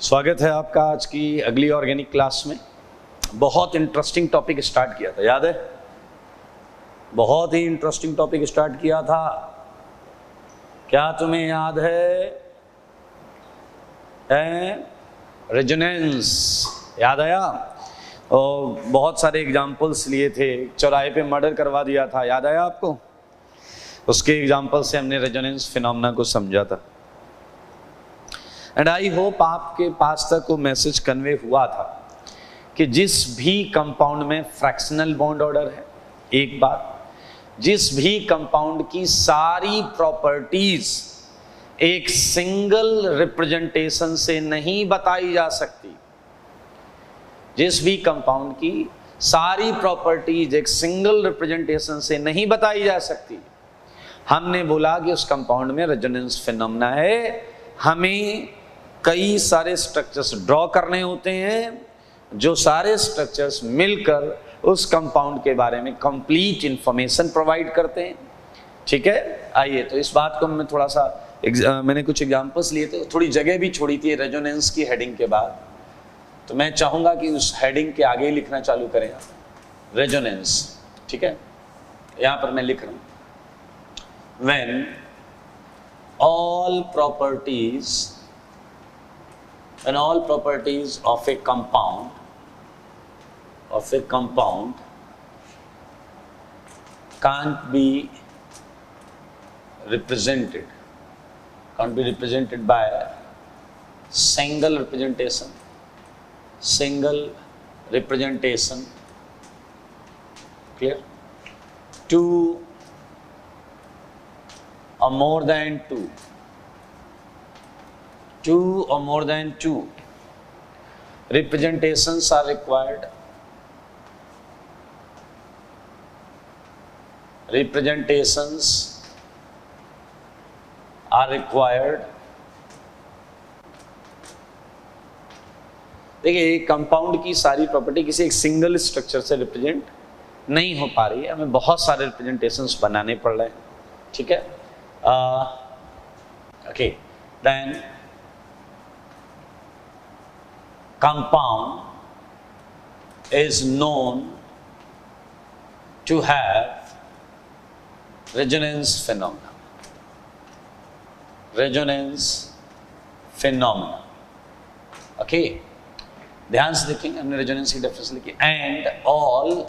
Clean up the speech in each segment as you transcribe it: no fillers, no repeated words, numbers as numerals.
स्वागत है आपका आज की अगली ऑर्गेनिक क्लास में। बहुत इंटरेस्टिंग टॉपिक स्टार्ट किया था, याद है? बहुत ही इंटरेस्टिंग टॉपिक स्टार्ट किया था। क्या तुम्हें याद है? रेजोनेंस याद आया? और बहुत सारे एग्जाम्पल्स लिए थे। चौराहे पे मर्डर करवा दिया था, याद आया आपको? उसके एग्जाम्पल से हमने रेजोनेंस फिनोमेना को समझा था। एंड आई होप आपके पास तक वो मैसेज कन्वे हुआ था कि जिस भी कंपाउंड में फ्रैक्शनल बॉन्ड ऑर्डर है, एक बात, जिस भी कंपाउंड की सारी प्रॉपर्टीज एक सिंगल रिप्रेजेंटेशन से नहीं बताई जा सकती, जिस भी कंपाउंड की सारी प्रॉपर्टीज एक सिंगल रिप्रेजेंटेशन से नहीं बताई जा सकती, हमने बोला कि उस कंपाउंड में रेजोनेंस फिनोमेना है। हमें कई सारे स्ट्रक्चर्स ड्रॉ करने होते हैं, जो सारे स्ट्रक्चर्स मिलकर उस कंपाउंड के बारे में कंप्लीट इंफॉर्मेशन प्रोवाइड करते हैं। ठीक है, आइए तो इस बात को मैं थोड़ा सा मैंने कुछ एग्जांपल्स लिए थे, थोड़ी जगह भी छोड़ी थी रेजोनेंस की हेडिंग के बाद, तो मैं चाहूंगा कि उस हेडिंग के आगे ही लिखना चालू करें रेजोनेंस। ठीक है, यहां पर मैं लिख रहा हूं, when all properties of a compound can't be represented by single representation, clear, two or more than two representations are required. देखिए, कंपाउंड की सारी प्रॉपर्टी किसी एक सिंगल स्ट्रक्चर से रिप्रेजेंट नहीं हो पा रही है, हमें बहुत सारे रिप्रेजेंटेशंस बनाने पड़ रहे हैं। ठीक है, okay, then compound is known to have resonance phenomena। Okay, ध्यान से देखेंगे, हमने रेजोनेंस की डेफिनेशन लिखी, and all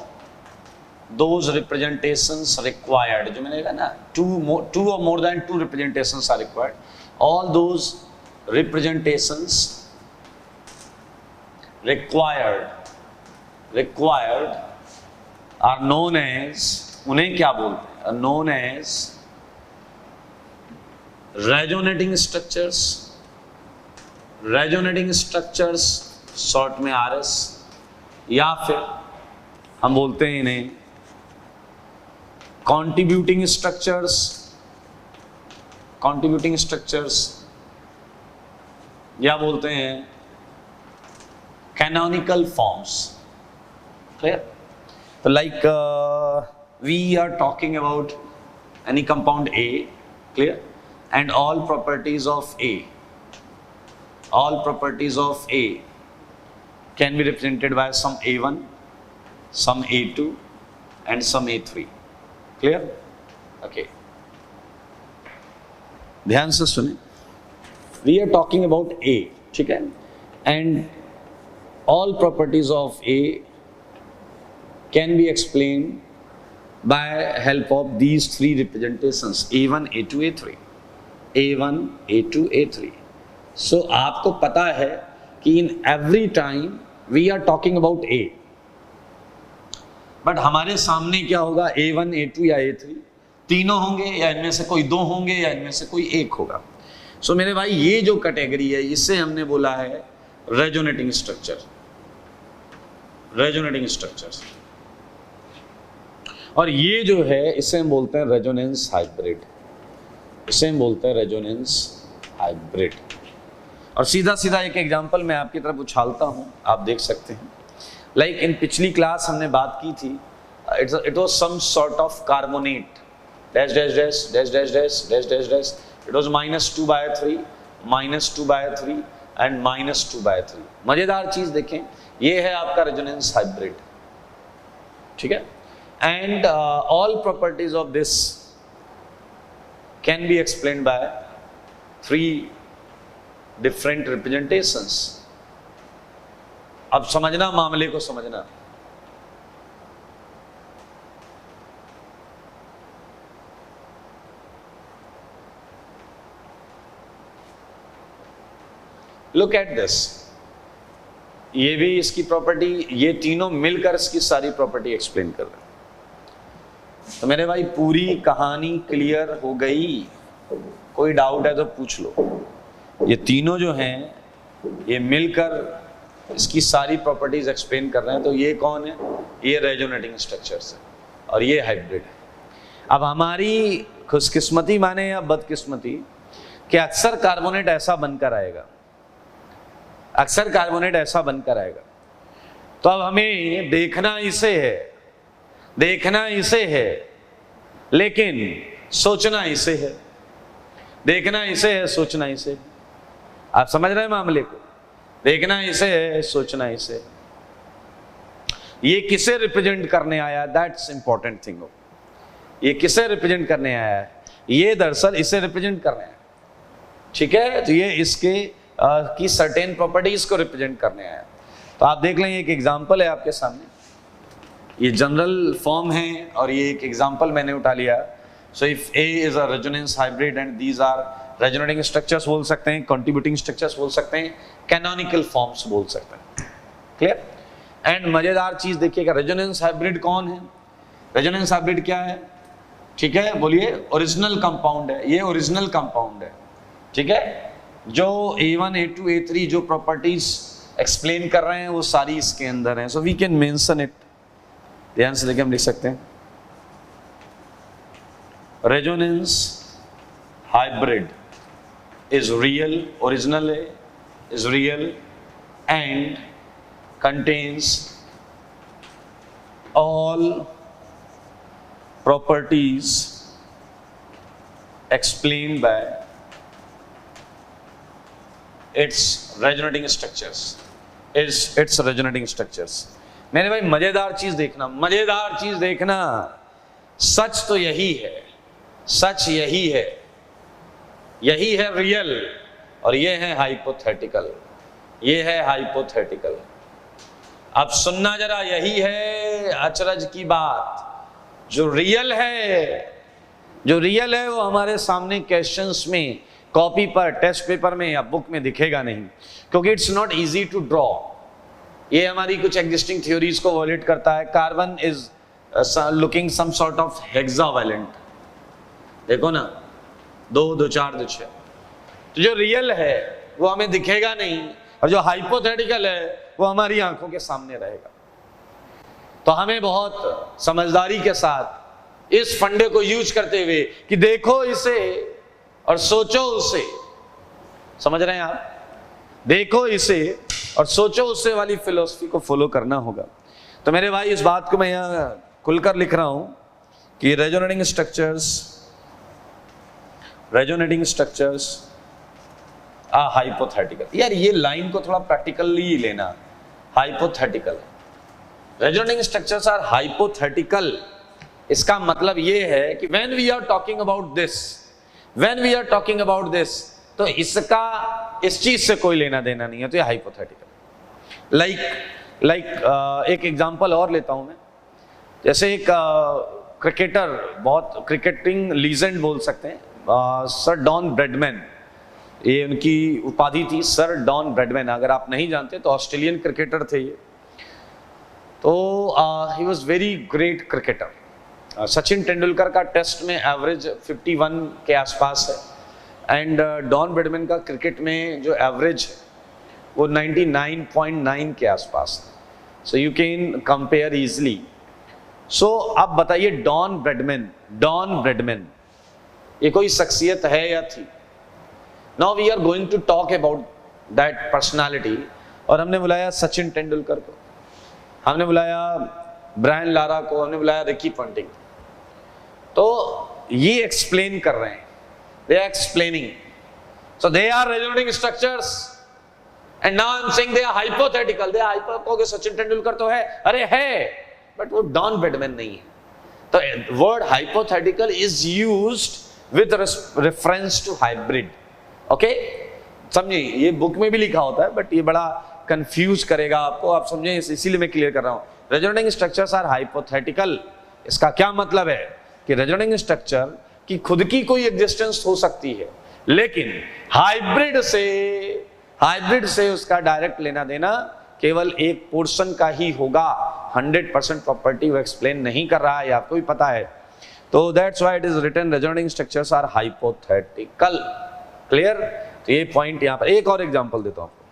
those representations required, जो मैंने कहा ना, two or more than two representations are required. All those representations required are known as, उन्हें क्या बोलते हैं? known as resonating structures, short में RS, या फिर हम बोलते हैं इन्हें contributing structures, या बोलते हैं canonical forms। clear? So like we are talking about any compound A, clear, and all properties of A can be represented by some A1, some A2 and some A3। clear? okay, ध्यान से सुने, we are talking about A, ठीक है, and all properties of A can be explained by help of these three representations, A1, A2, A3, A1, A2, A3। so आपको पता है कि in every time we are talking about A, but हमारे सामने क्या होगा? A1, A2 या A3, तीनों होंगे, या इनमें से कोई दो होंगे, या इनमें से कोई एक होगा। so मेरे भाई, ये जो कैटेगरी है, इसे हमने बोला है रेजोनेटिंग स्ट्रक्चर्स, और ये जो है, इसे हम बोलते हैं रेजोनेंस हाइब्रिड। और सीधा सीधा एक एग्जांपल मैं आपकी तरफ उछालता हूं, आप देख सकते हैं। लाइक इन पिछली क्लास हमने बात की थी, it was some sort of carbonate, dash dash dash dash dash dash dash dash dash, it was -2/3 and -2/3। मजेदार चीज देखें, ये है आपका रेजोनेंस हाइब्रिड, ठीक है। And all properties of this can be explained bye 3 different representations. अब समझना, मामले को समझना। लुक एट दिस, ये भी इसकी प्रॉपर्टी, ये तीनों मिलकर इसकी सारी प्रॉपर्टी एक्सप्लेन कर रहे हैं। तो मेरे भाई पूरी कहानी क्लियर हो गई? कोई डाउट है तो पूछ लो। ये तीनों जो हैं ये मिलकर इसकी सारी प्रॉपर्टीज एक्सप्लेन कर रहे हैं। तो ये कौन है? ये रेजोनेटिंग स्ट्रक्चर्स है और ये हाइब्रिड है। अब हमारी खुशकिस्मती माने या बदकिस्मती कि अक्सर कार्बोनेट ऐसा बनकर आएगा, अक्सर कार्बोनेट ऐसा बनकर आएगा। तो अब हमें देखना इसे है, देखना इसे है, लेकिन सोचना इसे है। देखना इसे है, सोचना इसे है। आप समझ रहे हैं मामले को? देखना इसे है, सोचना इसे है। ये किसे रिप्रेजेंट करने आया? That's important thing. ये किसे रिप्रेजेंट करने आया है? ये दरअसल इसे रिप्रेजेंट करने आया, ठीक है। तो ये इसके की सर्टेन प्रॉपर्टीज को रिप्रेजेंट करने आया। तो आप देख लें, एक एग्जांपल है आपके सामने। ये जनरल फॉर्म है और ये एक एग्जांपल मैंने उठा लिया। So if A is a resonance hybrid and these are resonating structures बोल सकते हैं, कंट्रीब्यूटिंग स्ट्रक्चर्स बोल सकते हैं, कैनोनिकल फॉर्म्स बोल सकते हैं। क्लियर? एंड मजेदार चीज देखिएगा, रेजोनेंस हाइब्रिड कौन है? रेजोनेंस हाइब्रिड क्या है? ठीक है, बोलिए। ओरिजिनल कंपाउंड है, ये ओरिजिनल कंपाउंड है, ठीक है। जो A1, A2, A3 जो प्रॉपर्टीज एक्सप्लेन कर रहे हैं वो सारी इसके अंदर हैं। So we can mention it. ध्यान से देखिए, हम लिख सकते हैं resonance hybrid is real, original is real and contains all properties explained by its resonating structures, is its resonating structures। मेरे भाई मजेदार चीज देखना, मजेदार चीज देखना। सच तो यही है, सच यही है, यही है रियल और ये है हाइपोथेटिकल, ये है हाइपोथेटिकल। अब सुनना जरा, यही है अचरज की बात। जो रियल है, जो रियल है वो हमारे सामने क्वेश्चंस में, कॉपी पर, टेस्ट पेपर में या बुक में दिखेगा नहीं, क्योंकि it's not easy to draw. ये हमारी कुछ एग्जिस्टिंग थ्योरीज को वॉयलेट करता है। Carbon is looking some sort of hexavalent, देखो ना, 2, 2, 4, 2, 6। तो जो रियल है वो हमें दिखेगा नहीं और जो हाइपोथेटिकल है वो हमारी आंखों के सामने रहेगा। तो हमें बहुत समझदारी के साथ इस फंडे को यूज करते हुए कि देखो इसे और सोचो उसे, समझ रहे हैं आप? देखो इसे और सोचो उसे वाली फिलॉसफी को फॉलो करना होगा। तो मेरे भाई इस बात को मैं यहां खुलकर लिख रहा हूं कि रेजोनेटिंग स्ट्रक्चर्स आर हाइपोथेटिकल। यार ये लाइन को थोड़ा प्रैक्टिकली लेना, hypothetical. Resonating structures are hypothetical. इसका मतलब ये है कि when we are talking about this, तो इसका इस चीज से कोई लेना देना नहीं है, तो ये हाइपोथेटिकल। लाइक एक एग्जांपल और लेता हूं मैं। जैसे एक क्रिकेटर, बहुत क्रिकेटिंग लीजेंड बोल सकते हैं, सर डॉन ब्रैडमैन, ये उनकी उपाधि थी, सर डॉन ब्रैडमैन। अगर आप नहीं जानते तो ऑस्ट्रेलियन क्रिकेटर थे ये। तो he was very great cricketer. Sachin Tendulkar का टेस्ट में एवरेज 51 के आसपास है एंड डॉन ब्रैडमैन का क्रिकेट में जो एवरेज है वो 99.9 के आसपास है। So you can compare easily. सो अब बताइए, डॉन ब्रैडमैन ये कोई शख्सियत है या थी? Now we are going to talk about that personality. और हमने बुलाया सचिन तेंदुलकर को, हमने बुलाया ब्रायन लारा को, हमने बुलाया रिकी पॉन्टिंग। तो ये एक्सप्लेन कर रहे हैं, they are explaining. So they are resonating structures, and now I am saying they are hypothetical, they are hypothetical. Sachin Tendulkar तो है, अरे है, बट वो डॉन ब्रैडमैन नहीं है। तो word hypothetical is used with reference to hybrid. Okay, समझिए, ये बुक में भी लिखा होता है बट ये बड़ा कंफ्यूज करेगा आपको, आप समझे, इसीलिए मैं क्लियर कर रहा हूं। Resonating structures are hypothetical. इसका क्या मतलब है कि रेजोनेटिंग स्ट्रक्चर की खुद की कोई एग्जिस्टेंस हो सकती है, लेकिन हाइब्रिड से उसका डायरेक्ट लेना देना केवल एक पोर्शन का ही होगा। 100% प्रॉपर्टी वो एक्सप्लेन नहीं कर रहा है, आपको भी पता है। तो that's why it is written resonating structures are hypothetical. Clear? तो ये पॉइंट यहां पर। एक और एग्जांपल देता हूं आपको।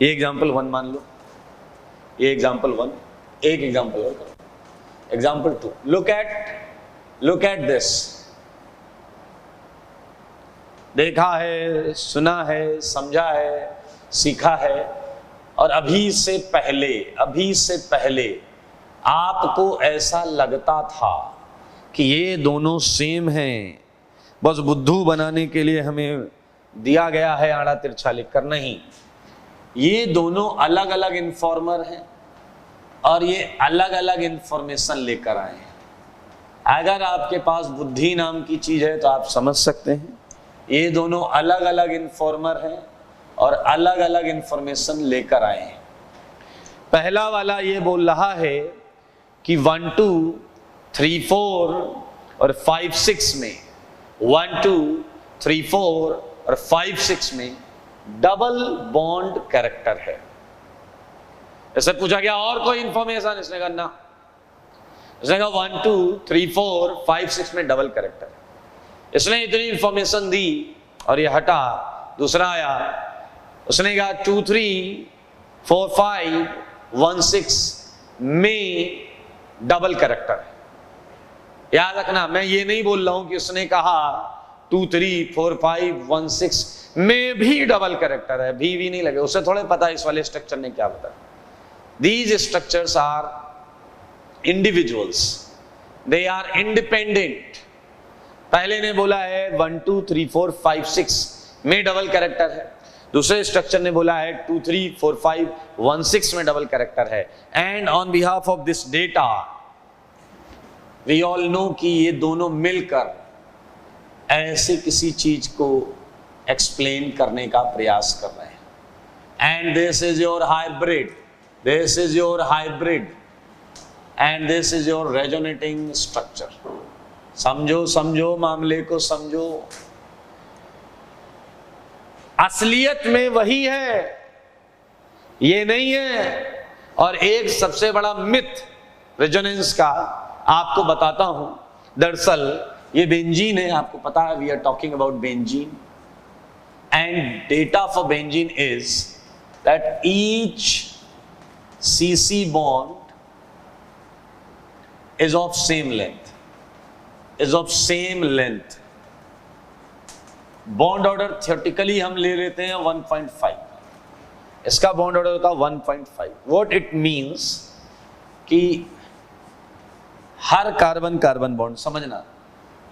ये एग्जांपल 1 मान लो, ये एग्जांपल 1, एक एग्जांपल और करो, एग्जांपल 2। Look at this. देखा है, सुना है, समझा है, सीखा है, और अभी से पहले आपको ऐसा लगता था कि ये दोनों सेम हैं, बस बुद्धू बनाने के लिए हमें दिया गया है आड़ा तिरछा लिखकर। नहीं, ये दोनों अलग अलग इन्फॉर्मर हैं और ये अलग अलग इंफॉर्मेशन लेकर आए हैं। अगर आपके पास बुद्धि नाम की चीज है तो आप समझ सकते हैं ये दोनों अलग अलग इन्फॉर्मर हैं और अलग अलग इंफॉर्मेशन लेकर आए हैं। पहला वाला ये बोल रहा है कि 1 2 3 4 और 5 6 में 1 2 3 4 और 5 6 में डबल बॉन्ड कैरेक्टर है। ऐसे पूछा गया और कोई इंफॉर्मेशन, इसने कहा ना। इसने कहा 1 2 3 4 5 6 में डबल कैरेक्टर है। इसने इतनी इंफॉर्मेशन दी और ये हटा, दूसरा आया, उसने कहा 2 3 4 5 1 6 में डबल कैरेक्टर है। याद रखना, मैं ये नहीं बोल रहा हूं कि उसने कहा 2 3 4 5 1 6 में भी डबल कैरेक्टर है, भी नहीं लगे, उसे थोड़े पता इस वाले स्ट्रक्चर ने क्या बताया। These structures are individuals, they are independent। पहले ने बोला है 1 2 3 4 5 6 में डबल कैरेक्टर है, दूसरे स्ट्रक्चर ने बोला है 2 3 4 5 1 6 में डबल कैरेक्टर है। And on behalf of this data we all know कि ये दोनों मिलकर ऐसे किसी चीज को एक्सप्लेन करने का प्रयास कर रहे हैं। And this is your hybrid, this is your hybrid and this is your resonating structure। समझो मामले को समझो। असलियत में वही है, ये नहीं है। और एक सबसे बड़ा मिथ रेजोनेंस का आपको बताता हूं। दरअसल ये बेंजीन है, आपको पता है, we are talking about benzene and data for benzene is that each CC bond is of same length। Bond order theoretically हम ले लेते हैं 1.5, इसका बॉन्ड ऑर्डर होता है 1.5। व्हाट इट मींस कि हर कार्बन कार्बन बॉन्ड, समझना,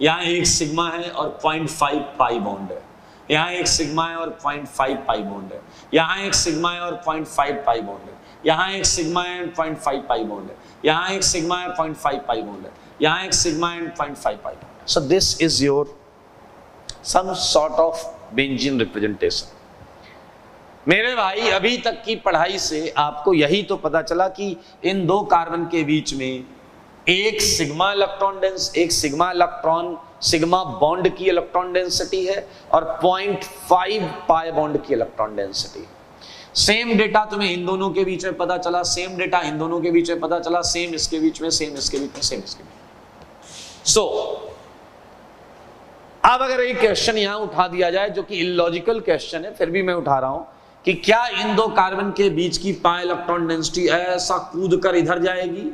यहां एक सिग्मा है और 0.5 पाई बॉन्ड है, यहां एक सिग्मा है और 0.5 पाई बॉन्ड है, यहां एक सिग्मा है और 0.5 पाई बॉन्ड है, यहां एक सिग्मा है 0.5 पाई बॉन्ड है, यहां एक सिग्मा है 0.5 पाई बॉन्ड है, यहां एक सिग्मा है 0.5 पाई बॉन्ड है। So this is your some sort of benzene representation. मेरे भाई, अभी तक की पढ़ाई से आपको यही तो पता चला कि इन दो कार्बन के बीच में एक सिग्मा इलेक्ट्रॉन सिग्मा बॉन्ड की इलेक्ट्रॉन डेंसिटी है और 0.5 पाई बॉन्ड की इलेक्ट्रॉन डेंसिटी। सेम डेटा तुम्हें इन दोनों के बीच में पता चला, सेम डेटा इन दोनों के बीच में पता चला, सेम इसके बीच में, सेम इसके बीच में, सेम इसके बीच में। सो अब अगर एक क्वेश्चन यहां उठा दिया जाए जो कि इलॉजिकल क्वेश्चन है, फिर भी मैं उठा रहा हूं कि क्या इन दो कार्बन के बीच की पाई इलेक्ट्रॉन डेंसिटी ऐसा कूद कर इधर जाएगी?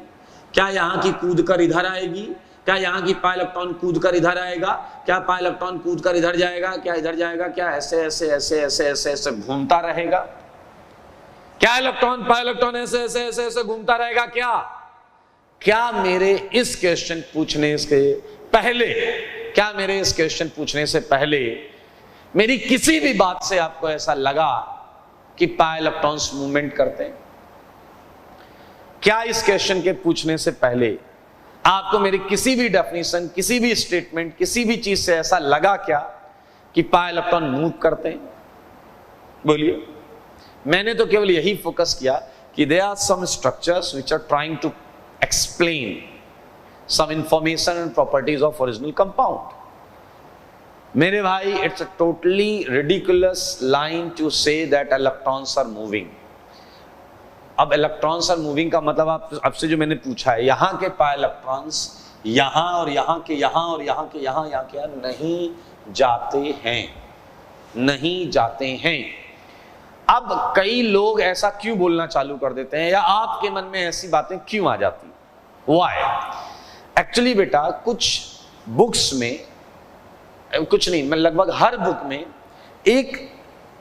क्या यहां की कूद कर इधर आएगी? क्या यहाँ की पाई इलेक्ट्रॉन कूद कर इधर आएगा? क्या पाई इलेक्ट्रॉन कूद कर इधर जाएगा? क्या इधर जाएगा? क्या ऐसे ऐसे ऐसे ऐसे ऐसे ऐसे घूमता रहेगा? क्या इलेक्ट्रॉन पाई इलेक्ट्रॉन ऐसे ऐसे ऐसे ऐसे घूमता रहेगा? क्या मेरे इस क्वेश्चन पूछने से पहले मेरी किसी भी बात से आपको ऐसा लगा कि पाई इलेक्ट्रॉन्स मूवमेंट करते हैं? क्या इस क्वेश्चन के पूछने से पहले आपको मेरी किसी भी डेफिनेशन, किसी भी स्टेटमेंट, किसी भी चीज से ऐसा लगा क्या कि पाई इलेक्ट्रॉन मूव करते हैं? बोलिए। मैंने तो केवल यही फोकस किया कि there are some structures which are trying to explain some information and properties of original compound. मेरे भाई, it's a totally ridiculous line to say that electrons are moving. अब इलेक्ट्रॉन्स आर मूविंग का मतलब आपसे जो मैंने पूछा है, यहां के पाई इलेक्ट्रॉन्स यहां और यहां के यहां और यहां के यहां क्या नहीं जाते हैं, नहीं जाते हैं। अब कई लोग ऐसा क्यों बोलना चालू कर देते हैं, या आपके मन में ऐसी बातें क्यों आ जाती? व्हाई? एक्चुअली बेटा, कुछ बुक्स में, कुछ नहीं, मैं लगभग हर बुक में एक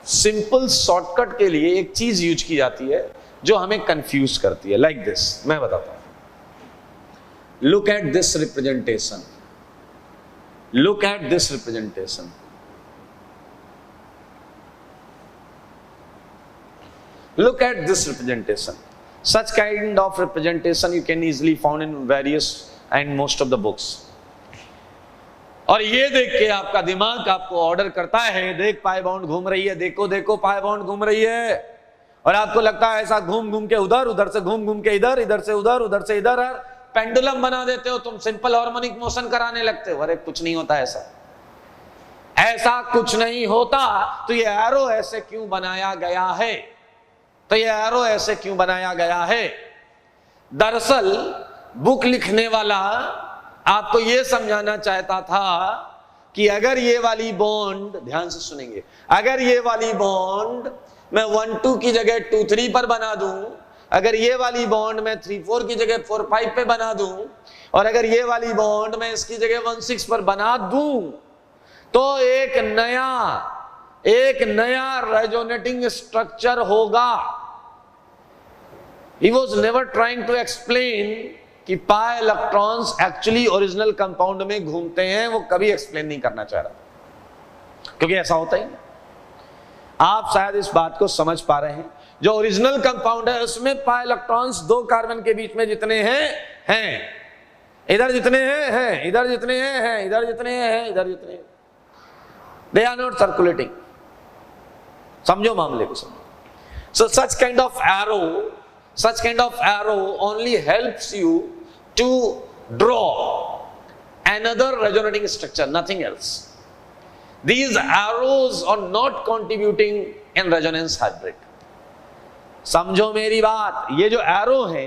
सिंपल शॉर्टकट के लिए एक चीज यूज की जाती है जो हमें कंफ्यूज करती है। लाइक दिस, मैं बताता हूं। Look at this representation, look at this representation. Look at this representation. Such kind of representation you can easily found in various and most of the books. और ये देख के आपका दिमाग आपको ऑर्डर करता है, देख पाई बाउंड घूम रही है, देखो देखो पाई बाउंड घूम रही है, और आपको लगता है ऐसा घूम घूम के उधर, उधर से घूम घूम के इधर, इधर से उधर, उधर से इधर, और पेंडुलम बना देते हो तुम, सिंपल हार्मोनिक मोशन कराने लगते हो। अरे कुछ नहीं होता ऐसा, ऐसा कुछ नहीं होता। तो ये एरो ऐसे क्यों बनाया गया है? तो ये एरो ऐसे क्यों बनाया गया है? दरअसल बुक लिखने वाला आपको यह समझाना चाहता था कि अगर ये वाली बॉन्ड, ध्यान से सुनेंगे, अगर ये वाली बॉन्ड मैं 1-2 की जगह 2-3 पर बना दूं, अगर ये वाली बॉन्ड मैं 3-4 की जगह 4-5 पे बना दूं, और अगर ये वाली बॉन्ड मैं इसकी जगह 1-6 पर बना दूं, तो एक नया रेजोनेटिंग स्ट्रक्चर होगा। He was never trying to explain कि pi electrons actually original compound में घूमते हैं, वो कभी एक्सप्लेन नहीं करना चाह रहा, क्योंकि ऐसा होता ही नहीं। आप शायद इस बात को समझ पा रहे हैं, जो ओरिजिनल कंपाउंड है उसमें पाई इलेक्ट्रॉन्स 2 कार्बन के बीच में जितने हैं, इधर जितने हैं, इधर जितने हैं, इधर जितने हैं, इधर जितने हैं, they are not circulating। समझो मामले को, समझो। So such kind of arrow only helps you to draw another resonating structure, nothing else. These arrows are not contributing in resonance hybrid। समझो मेरी बात, ये जो एरो है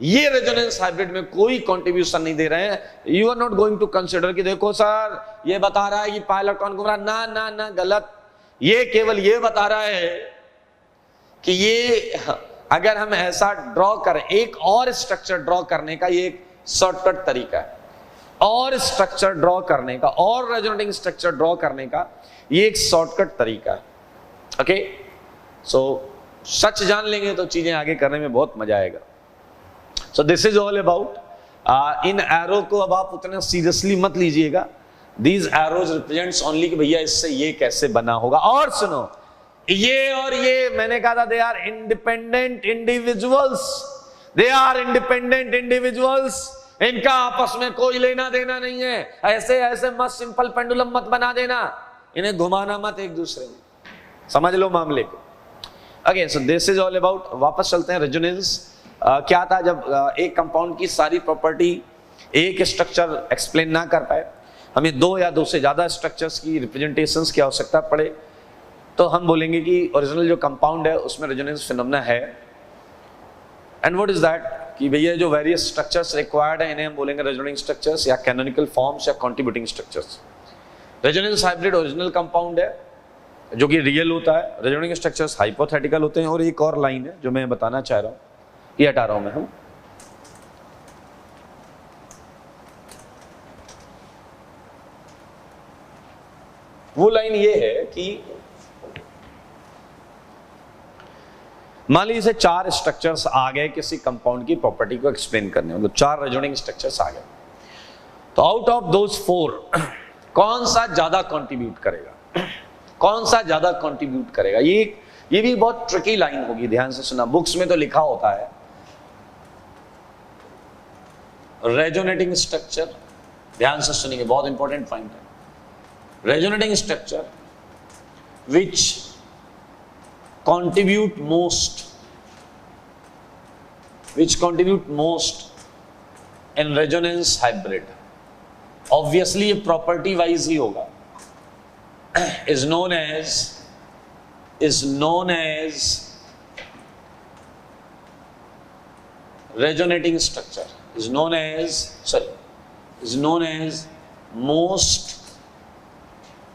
ये रेजोनेंस हाइब्रिड में कोई कंट्रीब्यूशन नहीं दे रहे हैं। You are not going to consider कि देखो सर ये बता रहा है कि पाई इलेक्ट्रॉन घूम रहा, ना ना ना, गलत। ये केवल ये बता रहा है कि ये अगर हम ऐसा ड्रॉ करें, एक और स्ट्रक्चर ड्रॉ करने का ये एक शॉर्टकट तरीका है, और स्ट्रक्चर ड्रॉ करने का, और रेजोनेटिंग स्ट्रक्चर ड्रॉ करने का ये एक शॉर्टकट तरीका है। ओके, सो सच जान लेंगे तो चीजें आगे करने में बहुत मजा आएगा। सो this is all about in arrow को अब आप उतना सीरियसली मत लीजिएगा। दीज एरोज रिप्रेजेंट्स ओनली कि भैया इससे ये कैसे बना होगा। और सुनो, ये और ये मैंने कहा था, they are independent individuals, they are independent individuals, इनका आपस में कोई लेना देना नहीं है। ऐसे ऐसे मत सिंपल पेंडुलम मत बना देना, इन्हें घुमाना मत एक दूसरे में, समझ लो मामले को। Okay, so this is all about. वापस चलते हैं रेजोनेंस। क्या था, जब एक कंपाउंड की सारी प्रॉपर्टी एक स्ट्रक्चर एक्सप्लेन ना कर पाए, हमें 2 या 2 से ज्यादा स्ट्रक्चर्स की रिप्रेजेंटेशंस की आवश्यकता पड़े, तो हम बोलेंगे कि ओरिजिनल जो कंपाउंड है उसमें रेजोनेंस फिनोमेना है। एंड व्हाट इज दैट, कि भैया जो वेरियस स्ट्रक्चर्स रिक्वायर्ड है इन्हें हम बोलेंगे रेजोनेटिंग स्ट्रक्चर्स या कैनोनिकल फॉर्म्स या contributing structures. Resonance hybrid original compound है जो कि रियल होता है, रेजोनेटिंग स्ट्रक्चर्स हाइपोथेटिकल होते हैं। और एक और लाइन है जो मैं बताना चाह रहा हूं, ये हटा रहा हूं मैं, वो लाइन ये है कि मान लीजिए 4 स्ट्रक्चर्स आ गए किसी कंपाउंड की प्रॉपर्टी को एक्सप्लेन करने, मतलब 4 रेजोनेटिंग स्ट्रक्चर्स आ गए, तो आउट ऑफ दोज 4 कौन सा ज्यादा कंट्रीब्यूट करेगा, कौन सा ज्यादा कंट्रीब्यूट करेगा, ये भी बहुत ट्रिकी लाइन होगी, ध्यान से सुना, बुक्स में तो लिखा होता है रेजोनेटिंग स्ट्रक्चर, ध्यान से सुनिए, बहुत इंपॉर्टेंट पॉइंट है। Resonating structure which contribute most in resonance hybrid, obviously ये प्रॉपर्टी वाइज ही होगा, is known as resonating structure, is known as most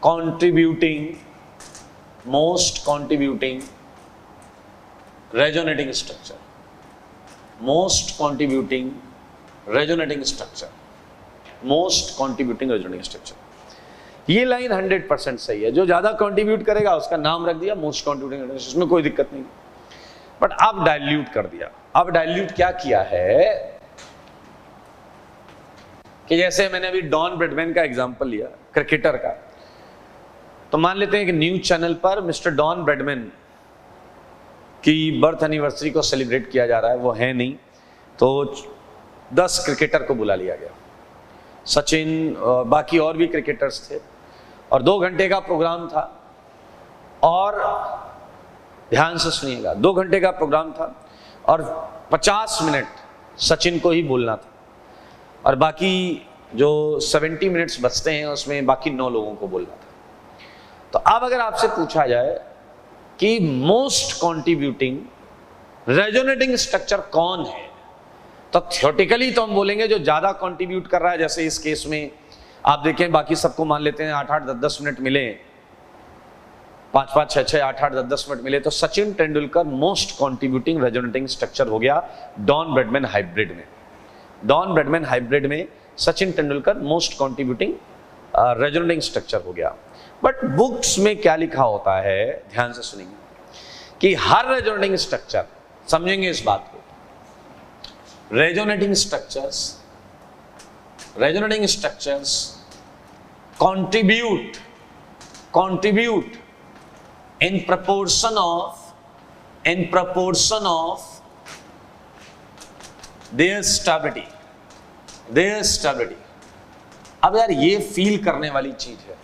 contributing resonating structure, most contributing resonating structure, most contributing resonating structure। ये line 100% सही है, जो ज्यादा contribute करेगा उसका नाम रख दिया मोस्ट कंट्रीब्यूटिंग, इसमें कोई दिक्कत नहीं। बट अब डाइल्यूट कर दिया। अब डाइल्यूट क्या किया है कि जैसे मैंने अभी डॉन ब्रैडमैन का एग्जांपल लिया, क्रिकेटर का, तो मान लेते हैं कि न्यूज चैनल पर मिस्टर डॉन ब्रैडमैन की बर्थ एनिवर्सरी को सेलिब्रेट किया जा रहा है, वो है नहीं, तो 10 क्रिकेटर को बुला लिया गया, सचिन, बाकी और भी क्रिकेटर्स थे, और 2 घंटे का प्रोग्राम था। और ध्यान से सुनिएगा, 2 घंटे का प्रोग्राम था और 50 मिनट सचिन को ही बोलना था, और बाकी जो 70 मिनट्स बचते हैं उसमें बाकी 9 लोगों को बोलना था। तो अब अगर आपसे पूछा जाए कि मोस्ट कंट्रीब्यूटिंग रेजोनेटिंग स्ट्रक्चर कौन है, तो थियोरेटिकली तो हम बोलेंगे जो ज्यादा कंट्रीब्यूट कर रहा है। जैसे इस केस में आप देखें, बाकी सबको मान लेते हैं 8-8, 10-10 मिनट मिले, 5-5, 6-6, 8-8, 10-10 मिनट मिले, तो Sachin Tendulkar most contributing resonating structure हो गया डॉन ब्रैडमैन हाइब्रिड में। डॉन ब्रैडमैन हाइब्रिड में Sachin Tendulkar most contributing resonating structure हो गया। बट बुक्स में क्या लिखा होता है, ध्यान से सुनिए, कि हर रेजोनेटिंग स्ट्रक्चर, समझेंगे इस बात को, resonating structures contribute in proportion of their stability। अब यार ये फील करने वाली चीज है,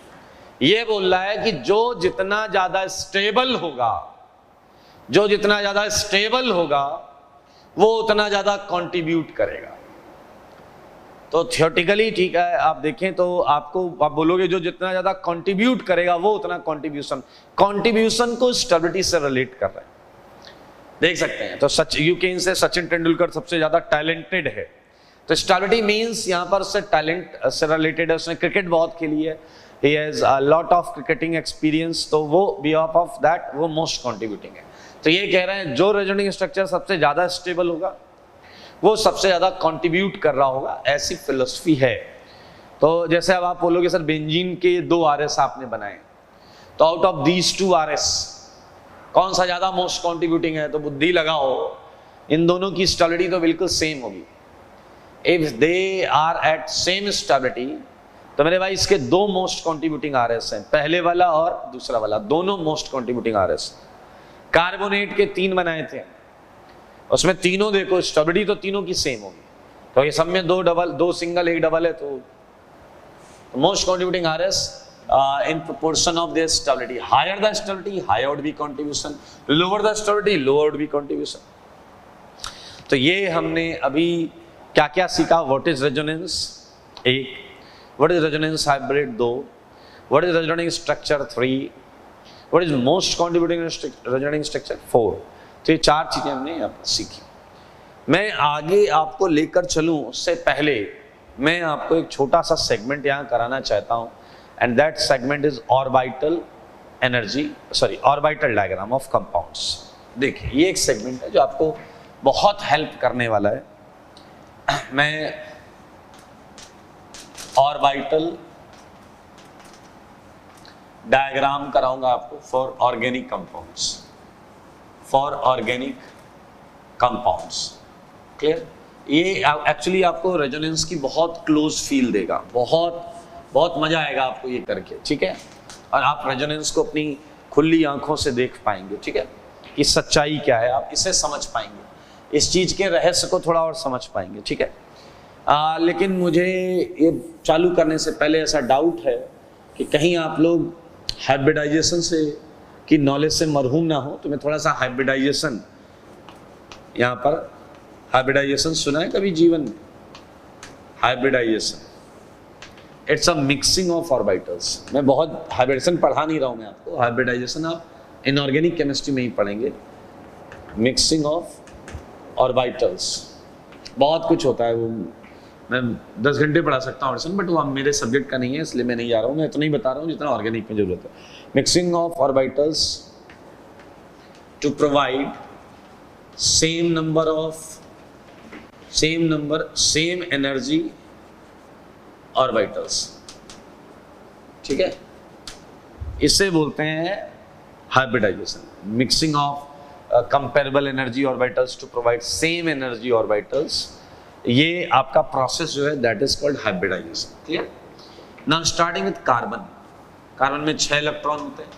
ये बोल रहा है कि जो जितना ज्यादा स्टेबल होगा वो उतना ज्यादा कंट्रीब्यूट करेगा। तो थियोरेटिकली ठीक है, आप देखें तो आप बोलोगे जो जितना ज्यादा कंट्रीब्यूट करेगा वो उतना कंट्रीब्यूशन को स्टेबिलिटी से रिलेट कर रहा है, देख सकते हैं। तो यूकेन से सचिन तेंदुलकर सबसे ज्यादा टैलेंटेड है, तो स्टेबिलिटी मींस यहां पर उससे टैलेंट से रिलेटेड है, उसने क्रिकेट बहुत खेली है, he has a lot of cricketing experience, तो वो behalf of that वो most contributing है। तो ये कह रहे हैं जो रेजोनेटिंग स्ट्रक्चर सबसे ज्यादा स्टेबल होगा वो सबसे ज्यादा कंट्रीब्यूट कर रहा होगा, ऐसी फिलोसफी है। तो जैसे अब आप बोलोगे सर बेंजीन के 2 RS आपने बनाए, तो आउट ऑफ दीज 2 RS कौन सा ज्यादा मोस्ट कंट्रीब्यूटिंग है, तो बुद्धि लगाओ, इन दोनों की स्टेबिलिटी तो बिल्कुल सेम होगी। If they are at same stability, तो मेरे भाई इसके 2 मोस्ट कंट्रीब्यूटिंग RS हैं, पहले वाला और दूसरा वाला, दोनों मोस्ट कंट्रीब्यूटिंग RS। कार्बोनेट के 3 बनाए थे, उसमें तीनों देखो स्टेबिलिटी तो तीनों की सेम होगी, तो ये सब में 2 सिंगल 1 डबल है, तो most contributing RS in proportion of their stability, higher the stability higher would be contribution, lower the stability lower would be contribution। तो ये हमने अभी क्या क्या सीखा, what is resonance 1, what is resonance hybrid 2, what is resonating structure 3, what is most contributing resonating structure 4। तो ये 4 चीजें हमने यहाँ पर सीखी। मैं आगे आपको लेकर चलूं उससे पहले मैं आपको एक छोटा सा सेगमेंट यहाँ कराना चाहता हूँ, and that segment is orbital diagram of compounds। देखिए ये एक सेगमेंट है जो आपको बहुत हेल्प करने वाला है। मैं ऑर्बिटल डायग्राम कराऊंगा आपको फॉर ऑर्गेनिक कंपाउंड्स, क्लियर। ये एक्चुअली आपको रेजोनेंस की बहुत क्लोज फील देगा, बहुत मजा आएगा आपको ये करके, ठीक है, और आप रेजोनेंस को अपनी खुली आंखों से देख पाएंगे, ठीक है। कि सच्चाई क्या है, आप इसे समझ पाएंगे, इस चीज के रहस्य को थोड़ा और समझ पाएंगे, ठीक है। लेकिन मुझे ये चालू करने से पहले ऐसा डाउट है कि कहीं आप लोग हाइब्रिडाइजेशन से की नॉलेज से मरहूम ना हो, तो मैं थोड़ा सा हाइब्रिडाइजेशन, यहाँ पर हाइब्रिडाइजेशन सुना है कभी जीवन में? Hybridisation it's a mixing of orbitals. मैं बहुत हाइब्रिडेशन पढ़ा नहीं रहा हूँ मैं आपको, हाइब्रिडाइजेशन आप इनऑर्गेनिक केमिस्ट्री में ही पढ़ेंगे। मिक्सिंग ऑफ ऑर्बिटल्स बहुत कुछ होता है, वो मैं 10 घंटे पढ़ा सकता हूँ, बट वो मेरे सब्जेक्ट का नहीं है, इसलिए मैं नहीं जा रहा हूँ। मैं इतना ही बता रहा हूँ जितना ऑर्गेनिक में जरूरत है। Mixing of orbitals to provide same energy orbitals, ठीक है, इसे बोलते हैं hybridization. Mixing of comparable energy orbitals to provide same energy orbitals, ये आपका प्रोसेस जो है that is called hybridization. Clear? Now starting with carbon. Carbon में 6 इलेक्ट्रॉन होते हैं।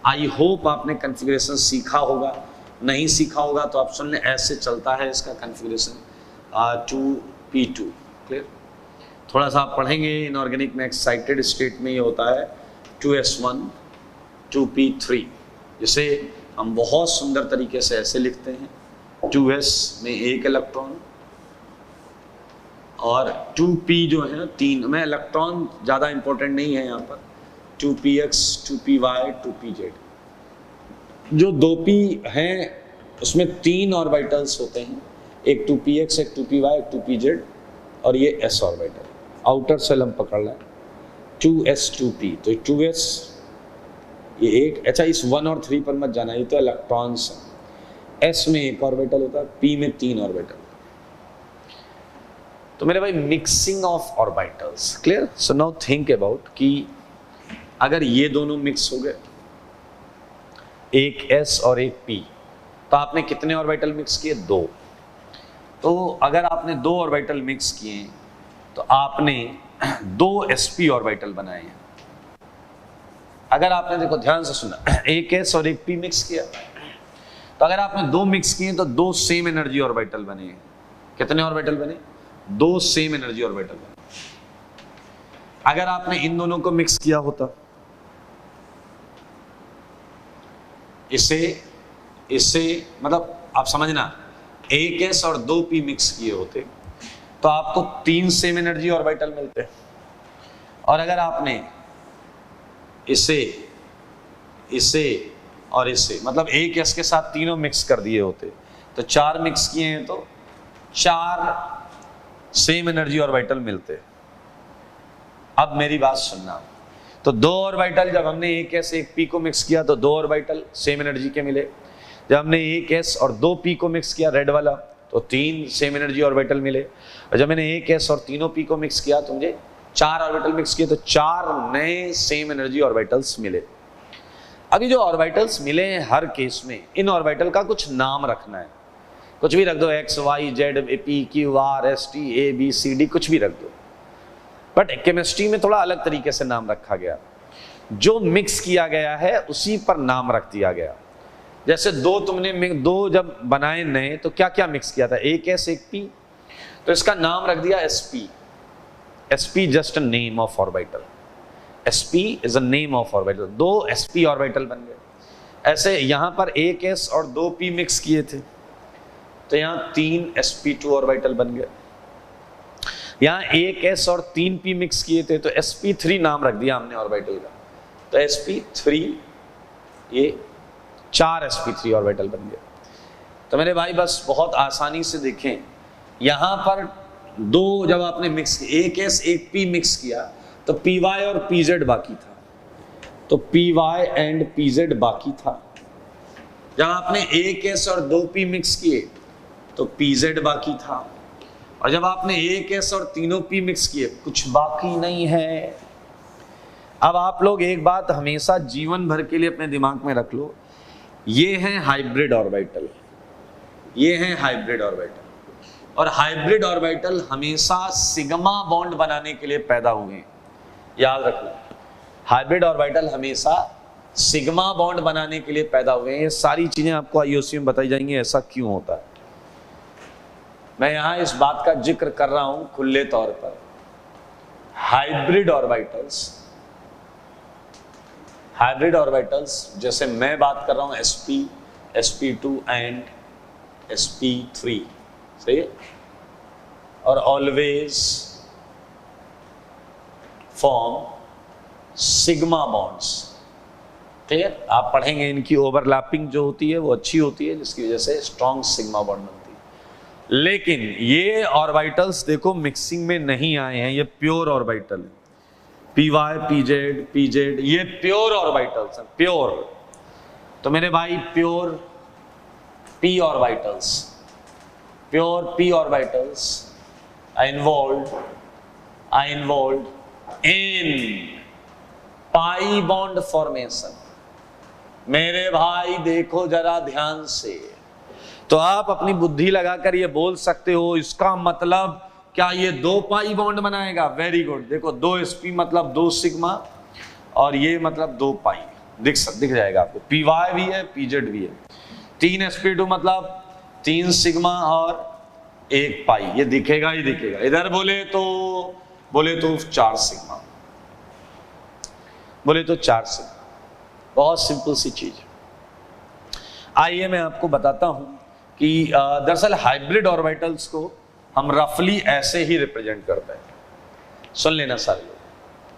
आई होप आपने कन्फिग्रेशन सीखा होगा, नहीं सीखा होगा तो आप सुन लें, ऐसे चलता है इसका कन्फिग्रेशन 2p2। क्लियर? थोड़ा सा आप पढ़ेंगे इनऑर्गेनिक में, एक्साइटेड स्टेट में ये होता है 2s1 2p3, जिसे हम बहुत सुंदर तरीके से ऐसे लिखते हैं, 2s में 1 इलेक्ट्रॉन और 2p जो है 3 में। इलेक्ट्रॉन ज़्यादा इंपॉर्टेंट नहीं है यहाँ पर, 2px 2py 2pz। जो 2p हैं उसमें 3 ऑर्बिटल्स होते हैं, एक 2px, एक 2py, एक 2pz और ये s ऑर्बिटल। आउटर सेल हम पकड़ लें 2s2p, तो 2s ये एक, अच्छा इस 1 और 3 पर मत जाना, ये तो इलेक्ट्रॉन्स हैं। s में 1 ऑर्बिटल होता है, p में 3 ऑर्बिटल। तो मेरे भाई mixing of orbitals, clear? So now think about कि अगर ये दोनों मिक्स हो गए, एक s और एक p, तो आपने कितने ऑर्बिटल मिक्स किए? 2। तो अगर आपने 2 ऑर्बिटल मिक्स किए तो आपने 2 sp ऑर्बिटल बनाए हैं। अगर आपने, देखो ध्यान से सुना, एक s और एक p मिक्स किया, तो अगर आपने 2 मिक्स किए तो 2 सेम एनर्जी ऑर्बिटल बने। कितने ऑर्बिटल बने? 2 सेम एनर्जी ऑर्बिटल बने। अगर आपने इन दोनों को मिक्स किया होता, इसे मतलब आप समझना, एक s और 2p मिक्स किए होते तो आपको 3 सेम एनर्जी ऑर्बिटल मिलते। और अगर आपने इसे और इसे, मतलब एक s के साथ तीनों मिक्स कर दिए होते तो 4 मिक्स किए हैं तो 4 सेम एनर्जी ऑर्बिटल मिलते। अब मेरी बात सुनना, तो 2 ऑर्बिटल जब हमने एक s एक p को मिक्स किया तो 2 ऑर्बिटल सेम एनर्जी के मिले। जब हमने एक s और 2p को मिक्स किया, रेड वाला, तो 3 सेम एनर्जी ऑर्बिटल मिले। और जब मैंने एक s और तीनों p को मिक्स किया तो मुझे 4 ऑर्बिटल मिक्स किए तो 4 नए सेम एनर्जी ऑर्बिटल्स मिले। अभी जो ऑर्बिटल्स मिले हैं हर केस में इन ऑर्बिटल का कुछ नाम रखना है, कुछ भी रख दो, x y z p q r s t a b c d, कुछ भी रख दो। बट केमिस्ट्री में थोड़ा अलग तरीके से नाम रखा गया, जो मिक्स किया गया है उसी पर नाम रख दिया गया। जैसे 2 जब बनाए नए तो क्या क्या मिक्स किया था, एक s एक p, तो इसका नाम रख दिया sp। sp just a name of orbital, sp is a name of orbital. 2 sp orbital बन गए। ऐसे यहां पर एक s और 2p मिक्स किए थे तो यहां 3 sp2 ऑर्बिटल बन गए। यहां एक s और 3p मिक्स किए थे तो sp3 नाम रख दिया हमने ऑर्बिटल का, तो sp3 ये 4 sp3 ऑर्बिटल बन गए। तो मेरे भाई बस बहुत आसानी से देखें, यहां पर 2 जब आपने मिक्स, एक s एक p मिक्स किया तो py और pz बाकी था, तो py एंड pz बाकी था। जब आपने एक s और 2p मिक्स किए तो pz बाकी था। और जब आपने एक s और तीनों p मिक्स किए कुछ बाकी नहीं है। अब आप लोग एक बात हमेशा जीवन भर के लिए अपने दिमाग में रख लो, ये हैं हाइब्रिड ऑर्बिटल, ये हैं हाइब्रिड ऑर्बिटल। और हाइब्रिड ऑर्बिटल हमेशा सिग्मा बॉन्ड बनाने के लिए पैदा हुए, याद रखना। हाइब्रिड ऑर्बिटल हमेशा सिग्मा बॉन्ड बनाने के लिए पैदा हुए हैं। ये सारी चीजें आपको आईओसी में बताई जाएंगी ऐसा क्यों होता है। मैं यहां इस बात का जिक्र कर रहा हूं खुले तौर पर, हाइब्रिड ऑर्बिटल्स जैसे मैं बात कर रहा हूं sp, sp2 एंड sp3, सही है, और ऑलवेज फॉर्म सिग्मा बॉन्ड्स। ठीक है, आप पढ़ेंगे इनकी ओवरलैपिंग जो होती है वो अच्छी होती है, जिसकी वजह से स्ट्रॉन्ग सिग्मा बॉन्ड बनती है। लेकिन ये ऑर्बिटल्स देखो मिक्सिंग में नहीं आए हैं, ये प्योर ऑर्बिटल है। py, pz, ये प्योर ऑर्बिटल्स हैं, प्योर। तो मेरे भाई pure p orbitals are involved in pi bond formation. मेरे भाई देखो जरा ध्यान से, तो आप अपनी बुद्धि लगाकर ये बोल सकते हो इसका मतलब क्या ये 2 पाई बॉन्ड बनाएगा। वेरी गुड, देखो 2 sp मतलब 2 सिग्मा और ये मतलब 2 पाई, दिख जाएगा आपको। py भी है, pz भी है। 3 sp2 मतलब 3 सिग्मा और 1 पाई, ये दिखेगा ही दिखेगा। इधर बोले तो 4 सिग्मा, बहुत सिंपल सी चीज। आइए मैं आपको बताता हूं कि दरअसल हाइब्रिड ऑर्बिटल्स को हम रफली ऐसे ही रिप्रेजेंट करते हैं। सुन लेना सारे लोग,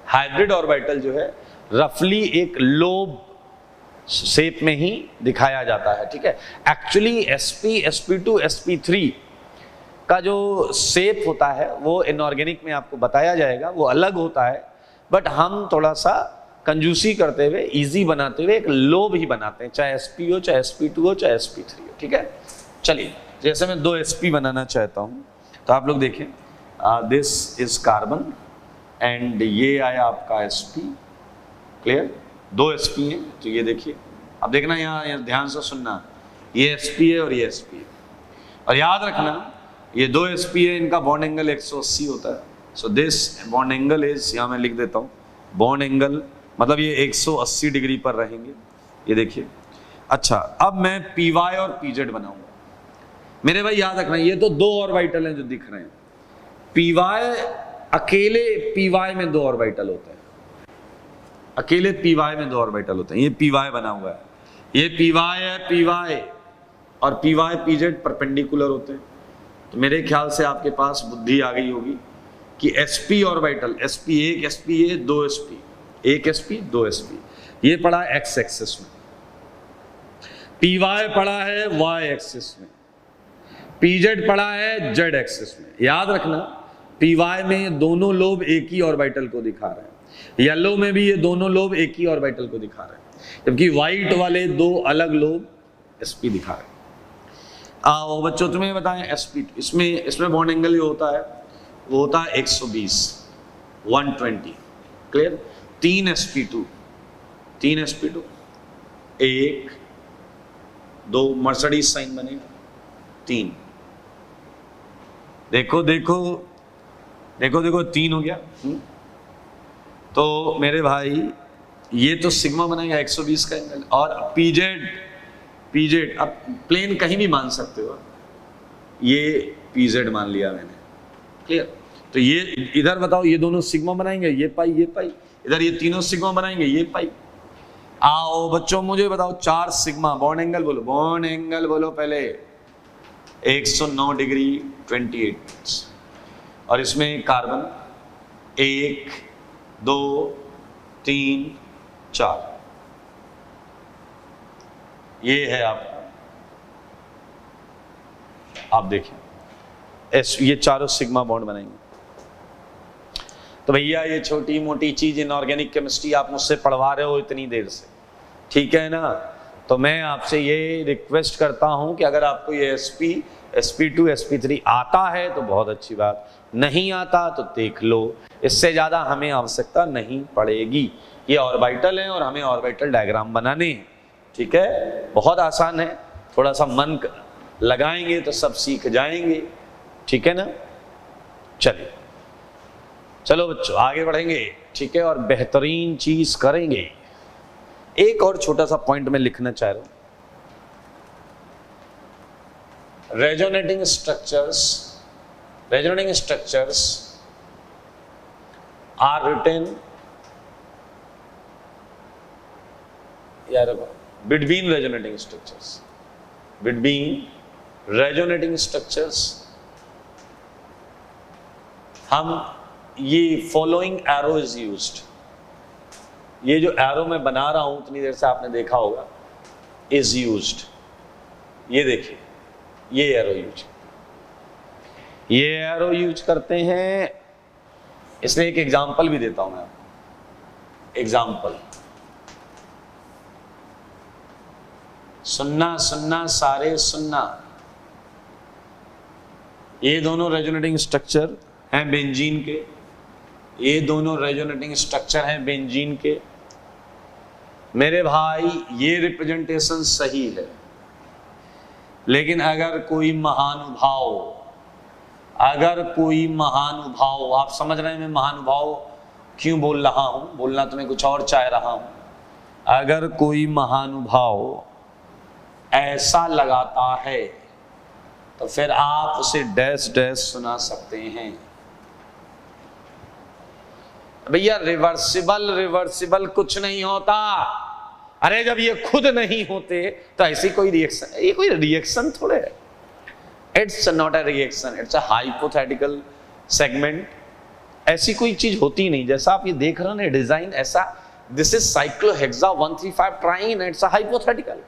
हाइब्रिड ऑर्बिटल जो है रफली एक लोब शेप में ही दिखाया जाता है। ठीक है, एक्चुअली sp, sp2, sp3 का जो शेप होता है वो इनऑर्गेनिक में आपको बताया जाएगा, वो अलग होता है। बट हम थोड़ा सा कंजूसी करते हुए, इजी बनाते हुए एक लोब ही बनाते हैं, चाहे sp हो, चाहे sp2 हो, चाहे sp3 हो। ठीक है, चलिए जैसे मैं 2 sp बनाना चाहता हूं, तो आप लोग देखें, दिस इज कार्बन एंड ये आया आपका sp। क्लियर, 2 sp हैं, तो ये देखिए, अब देखना यहाँ ध्यान से सुनना, ये sp है और ये sp है। और याद रखना ये 2 sp है, इनका बॉन्ड एंगल 180 होता है। So this bond angle is, यहाँ मैं लिख देता हूँ, बॉन्ड एंगल मतलब ये 180 डिग्री पर रहेंगे, ये देखिए। अच्छा, अब मैं py और pz बनाऊंगा। मेरे भाई याद रखना, ये तो 2 ऑर्बिटल हैं जो दिख रहे हैं। py अकेले py में 2 ऑर्बिटल होते हैं, अकेले py में 2 ऑर्बिटल होते हैं। ये py बना हुआ है, ये py है, py और py pz परपेंडिकुलर होते हैं। तो मेरे ख्याल से आपके पास बुद्धि आ गई होगी कि sp orbital, sp1 sp 2 sp, 1 sp 2 sp, ये पड़ा x एक्सिस में, py पड़ा है y एक्सिस में, pz पड़ा है z एक्सिस में। याद रखना py में दोनों लोब एक ही ऑर्बिटल को दिखा रहे हैं, येलो में भी ये दोनों लोब एक ही ऑर्बिटल को दिखा रहे हैं, जबकि व्हाइट वाले 2 अलग लोब sp दिखा रहे हैं। आओ बच्चों तुम्हें बताएं, sp इसमें बॉन्ड एंगल ये होता है, वो होता है 120, 120। क्लियर, 3 sp2, 1 2 मर्सिडीज साइन बनेगा, 3, देखो 3 हो गया। तो मेरे भाई ये तो सिग्मा बनेगा 120 का एंगल, और pz अब प्लेन कहीं भी मान सकते हो, ये pz मान लिया मैंने। क्लियर, तो ये इधर बताओ, ये दोनों सिग्मा बनाएंगे, ये पाई, इधर ये तीनों सिग्मा बनाएंगे, ये पाई। आओ बच्चों मुझे बताओ, 4 सिग्मा, बॉन्ड एंगल बोलो पहले, 109 डिग्री 28 मिनट्स। और इसमें कार्बन 1 2 3 4, ये है आपका, आप देखिए ये चारों सिग्मा बॉन्ड बनेंगे। तो भैया ये छोटी मोटी चीज इनऑर्गेनिक केमिस्ट्री आप मुझसे पढ़वा रहे हो इतनी देर से, ठीक है ना। तो मैं आपसे ये रिक्वेस्ट करता हूं कि अगर आपको ये sp, sp2, sp3 आता है तो बहुत अच्छी बात, नहीं आता तो देख लो, इससे ज्यादा हमें आवश्यकता नहीं पड़ेगी। ये ऑर्बिटल है और हमें ऑर्बिटल डायग्राम बनाने हैं, ठीक है, बहुत आसान है, थोड़ा सा मन लगाएंगे तो सब सीख जाएंगे, ठीक है ना। चलिए चलो बच्चों आगे बढ़ेंगे, ठीक है, और बेहतरीन चीज करेंगे। एक और छोटा सा पॉइंट मैं लिखना चाह रहा हूं। Resonating structures are written between resonating structures हम ये फॉलोइंग एरो इज यूज्ड, ये जो एरो मैं बना रहा हूं उतनी देर से आपने देखा होगा, इज यूज्ड। ये देखिए ये एरो यूज करते हैं। इसलिए एक एग्जांपल भी देता हूं मैं आपको। एग्जांपल, सुन्ना सुन्ना सारे सुन्ना, ये दोनों रेजोनेटिंग स्ट्रक्चर हैं बेंजीन के, ये दोनों रेजोनेटिंग स्ट्रक्चर हैं बेंजीन के। मेरे भाई ये रिप्रेजेंटेशन सही है, लेकिन अगर कोई महानुभाव, आप समझ रहे हैं मैं महानुभाव क्यों बोल रहा हूं, बोलना तो मैं कुछ और चाह रहा हूं। अगर कोई महानुभाव ऐसा लगाता है तो फिर आप उसे डैश डैश सुना सकते हैं। भैया रिवर्सिबल कुछ नहीं होता। अरे जब ये खुद नहीं होते तो ऐसी कोई रिएक्शन, ये कोई रिएक्शन थोड़े है। It's not a reaction, it's a hypothetical segment. ऐसी कोई चीज होती नहीं, जैसा आप ये देख रहे हो ना डिजाइन ऐसा, this is cyclohexa 135 triene, it's a hypothetical.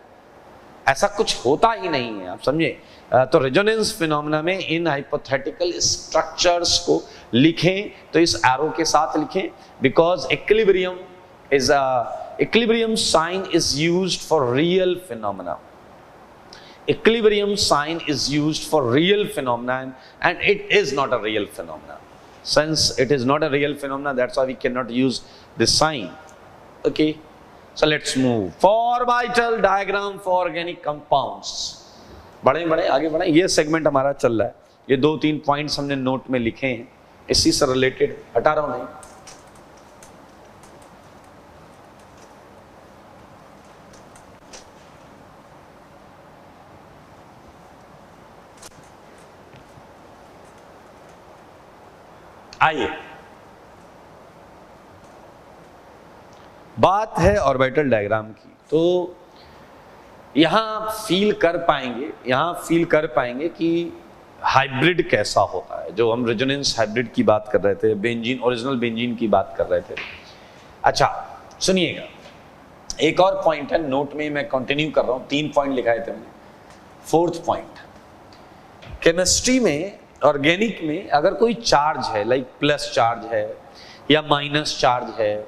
ऐसा कुछ होता ही नहीं है, आप समझे। तो रेजोनेंस फिनोमेना में इन हाइपोथेटिकल स्ट्रक्चर्स को लिखें तो इस एरो के साथ लिखें, because equilibrium sign is used for real phenomena. Equilibrium sign is used for real phenomena, and it is not a real phenomena. Since it is not a real phenomena, that's why we cannot use this sign. Okay, so let's move. For vital diagram for organic compounds. बढ़े आगे बढ़े, ये segment हमारा चल रहा है। ये 2-3 points हमने नोट में लिखे हैं, इसी से रिलेटेड, हटा रहा हूं नहीं। आइए, बात है ऑर्बिटल डायग्राम की। तो यहां आप फील कर पाएंगे कि हाइब्रिड कैसा होता है, जो हम रेजोनेंस हाइब्रिड की बात कर रहे थे, बेंजीन, ओरिजिनल बेंजीन की बात कर रहे थे। अच्छा सुनिएगा, एक और पॉइंट है नोट में, मैं कंटिन्यू कर रहा हूं, 3 पॉइंट लिखाए थे मैंने। 4th पॉइंट, केमिस्ट्री में, ऑर्गेनिक में अगर कोई चार्ज है, लाइक प्लस चार्ज है या माइनस चार्ज है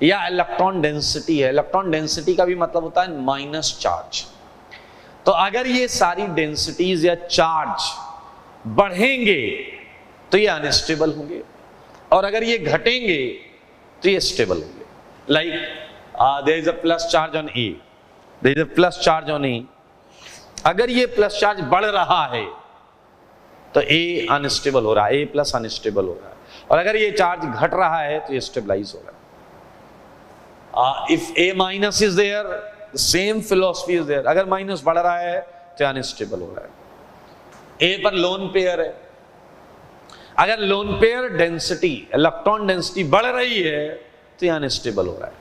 या इलेक्ट्रॉन डेंसिटी है, इलेक्ट्रॉन डेंसिटी का भी मतलब होता है माइनस चार्ज। तो अगर ये सारी डेंसिटीज या चार्ज बढ़ेंगे तो ये अनस्टेबल होंगे, और अगर ये घटेंगे तो ये स्टेबल होंगे। Like there is a plus charge on A, there is a plus charge on A. अगर ये प्लस चार्ज बढ़ रहा है तो ए अनस्टेबल हो रहा है, ए प्लस अनस्टेबल हो रहा है, और अगर ये चार्ज घट रहा है तो ये स्टेबलाइज हो रहा है। If a minus is there, same philosophy is there. अगर माइनस बढ़ रहा है तो अनस्टेबल हो रहा है। ए पर लोन पेयर है, अगर lone pair density, electron density बढ़ रही है तो ये अनस्टेबल हो रहा है।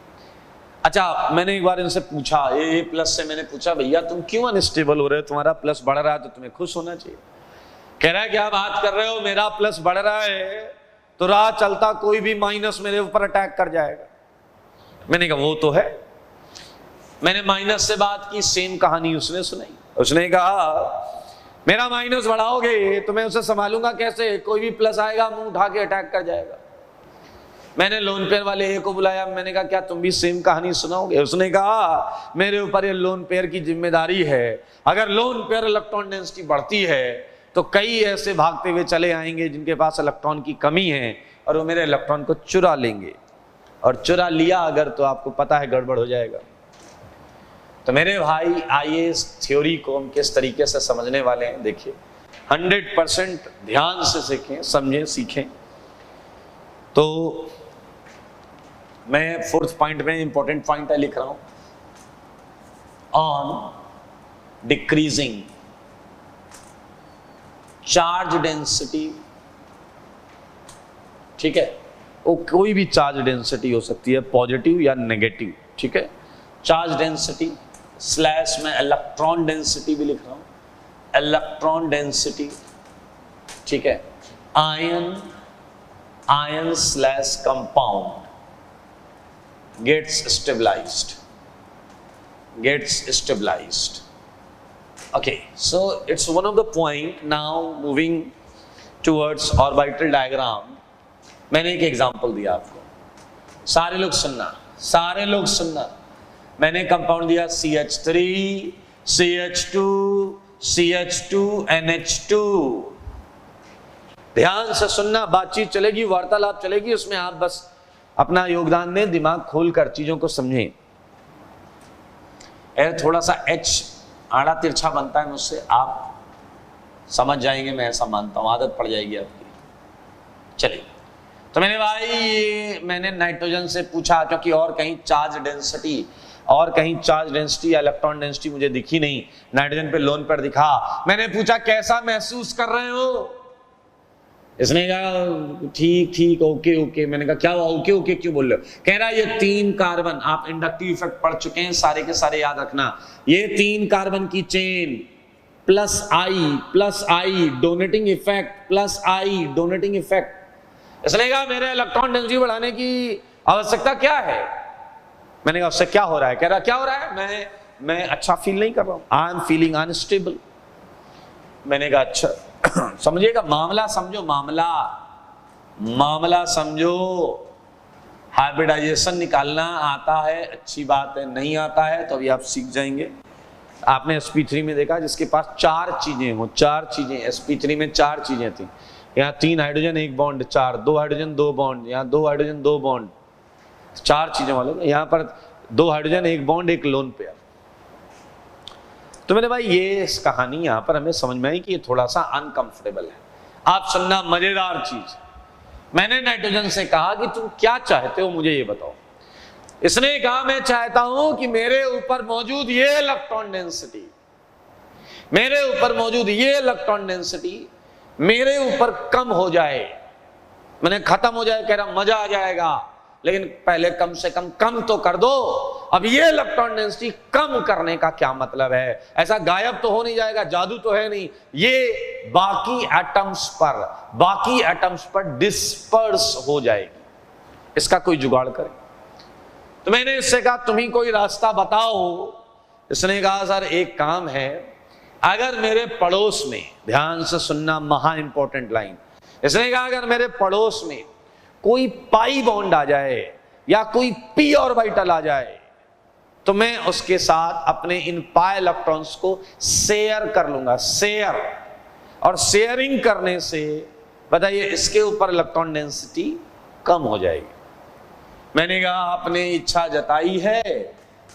अच्छा, मैंने एक बार इनसे पूछा, ए प्लस से मैंने पूछा, भैया तुम क्यों अनस्टेबल हो रहे हो, तुम्हारा प्लस बढ़ रहा है तो तुम्हें खुश होना चाहिए। कह रहा है क्या बात कर रहे हो, मेरा प्लस बढ़ रहा है तो राह चलता कोई भी माइनस मेरे ऊपर अटैक कर जाएगा। मैंने कहा वो तो है। मैंने माइनस से बात की, सेम कहानी उसने सुनाई। उसने कहा मेरा माइनस बढ़ाओगे तो मैं उसे संभालूंगा कैसे, कोई भी प्लस आएगा मुंह उठा के अटैक कर जाएगा। मैंने लोन पेयर वाले ए को बुलाया, मैंने कहा क्या तुम भी सेम कहानी सुनाओगे। उसने कहा मेरे ऊपर ये लोन पेयर की जिम्मेदारी है, अगर लोन पेयर इलेक्ट्रॉन डेंसिटी बढ़ती है तो कई ऐसे भागते हुए चले आएंगे जिनके पास इलेक्ट्रॉन की कमी है और वो मेरे इलेक्ट्रॉन को चुरा लेंगे, और चुरा लिया अगर तो आपको पता है गड़बड़ हो जाएगा। तो मेरे भाई आइए इस थ्योरी को हम किस तरीके से समझने वाले हैं, देखिए 100% ध्यान से सीखें, समझें, सीखें। तो मैं 4th पॉइंट में इंपॉर्टेंट पॉइंट है लिख रहा हूं, ऑन डिक्रीजिंग चार्ज डेंसिटी, ठीक है, वो कोई भी चार्ज डेंसिटी हो सकती है, पॉजिटिव या नेगेटिव, ठीक है। चार्ज डेंसिटी स्लैश में इलेक्ट्रॉन डेंसिटी भी लिख रहा हूं, इलेक्ट्रॉन डेंसिटी, ठीक है। Ion slash compound gets stabilized. Okay, so it's one of the point. Now moving towards orbital diagram. मैंने एक एग्जांपल दिया आपको, सारे लोग सुनना। मैंने कंपाउंड दिया CH3 CH2 CH2 NH2। ध्यान से सुनना, बातचीत चलेगी, वार्तालाप चलेगी, उसमें आप बस अपना योगदान दें, दिमाग खोलकर चीजों को समझें। थोड़ा सा H आड़ा तिरछा बनता है मुझसे, आप समझ जाएंगे, मैं ऐसा मानता हूं, आदत पड़ जाएगी आपकी। चलिए, तो मैंने नाइट्रोजन से पूछा, क्योंकि और कहीं चार्ज डेंसिटी या इलेक्ट्रॉन डेंसिटी मुझे दिखी नहीं, नाइट्रोजन पे लोन पर दिखा। मैंने पूछा कैसा महसूस कर रहे हो? इसने कहा ठीक ओके। मैंने कहा क्या हुआ, ओके क्यों बोल रहे हो? कह रहा ये 3 कार्बन, आप इंडक्टिव इफेक्ट पढ़ चुके हैं, सारे के सारे याद रखना, ये 3 कार्बन की चेन प्लस आई डोनेटिंग इफेक्ट, प्लस आई डोनेटिंग इफेक्ट। इसने कहा मेरे इलेक्ट्रॉन डेंसिटी बढ़ाने की आवश्यकता क्या है? मैंने कहा उससे क्या हो रहा है? कह रहा क्या हो रहा है, मैं अच्छा फील नहीं कर रहा हूं, आई एम फीलिंग अनस्टेबल। मैंने कहा अच्छा समझिएगा, मामला समझो। हाइब्रिडाइजेशन निकालना आता है, अच्छी बात है, नहीं आता है तो अभी आप सीख जाएंगे। आपने sp3 में देखा जिसके पास 4 चीजें हो, 4 चीजें, sp3 में 4 चीजें थी। यहाँ 3 हाइड्रोजन 1 बॉन्ड 4, 2 हाइड्रोजन 2 बॉन्ड, यहाँ 2 हाइड्रोजन 2 बॉन्ड, 4 चीजें वाले। यहाँ पर 2 हाइड्रोजन 1 बॉन्ड 1 लोन पेयर। तो मेरे भाई ये इस कहानी यहां पर हमें समझ में आई कि ये थोड़ा सा अनकंफर्टेबल है। आप सुनना, मजेदार चीज। मैंने नाइट्रोजन से कहा कि तुम क्या चाहते हो, मुझे ये बताओ। इसने कहा मैं चाहता हूं कि मेरे ऊपर मौजूद ये इलेक्ट्रॉन डेंसिटी मेरे ऊपर कम हो जाए, मैंने खत्म हो जाए। कह रहा मजा आ जाएगा, लेकिन पहले कम से कम तो कर दो। अब ये इलेक्ट्रॉन डेंसिटी कम करने का क्या मतलब है? ऐसा गायब तो हो नहीं जाएगा, जादू तो है नहीं, ये बाकी एटम्स पर डिस्पर्स हो जाएगी। इसका कोई जुगाड़ करे। तो मैंने इससे कहा तुम ही कोई रास्ता बताओ। इसने कहा सर एक काम है, अगर मेरे पड़ोस में, ध्यान से सुनना, महा इंपॉर्टेंट लाइन। इसने कहा अगर मेरे पड़ोस में कोई पाई बॉन्ड आ जाए या कोई पी ऑर्बिटल आ जाए तो मैं उसके साथ अपने इन पाई इलेक्ट्रॉन्स को शेयर कर लूंगा। और शेयरिंग करने से बताइए इसके ऊपर इलेक्ट्रॉन डेंसिटी कम हो जाएगी। मैंने कहा आपने इच्छा जताई है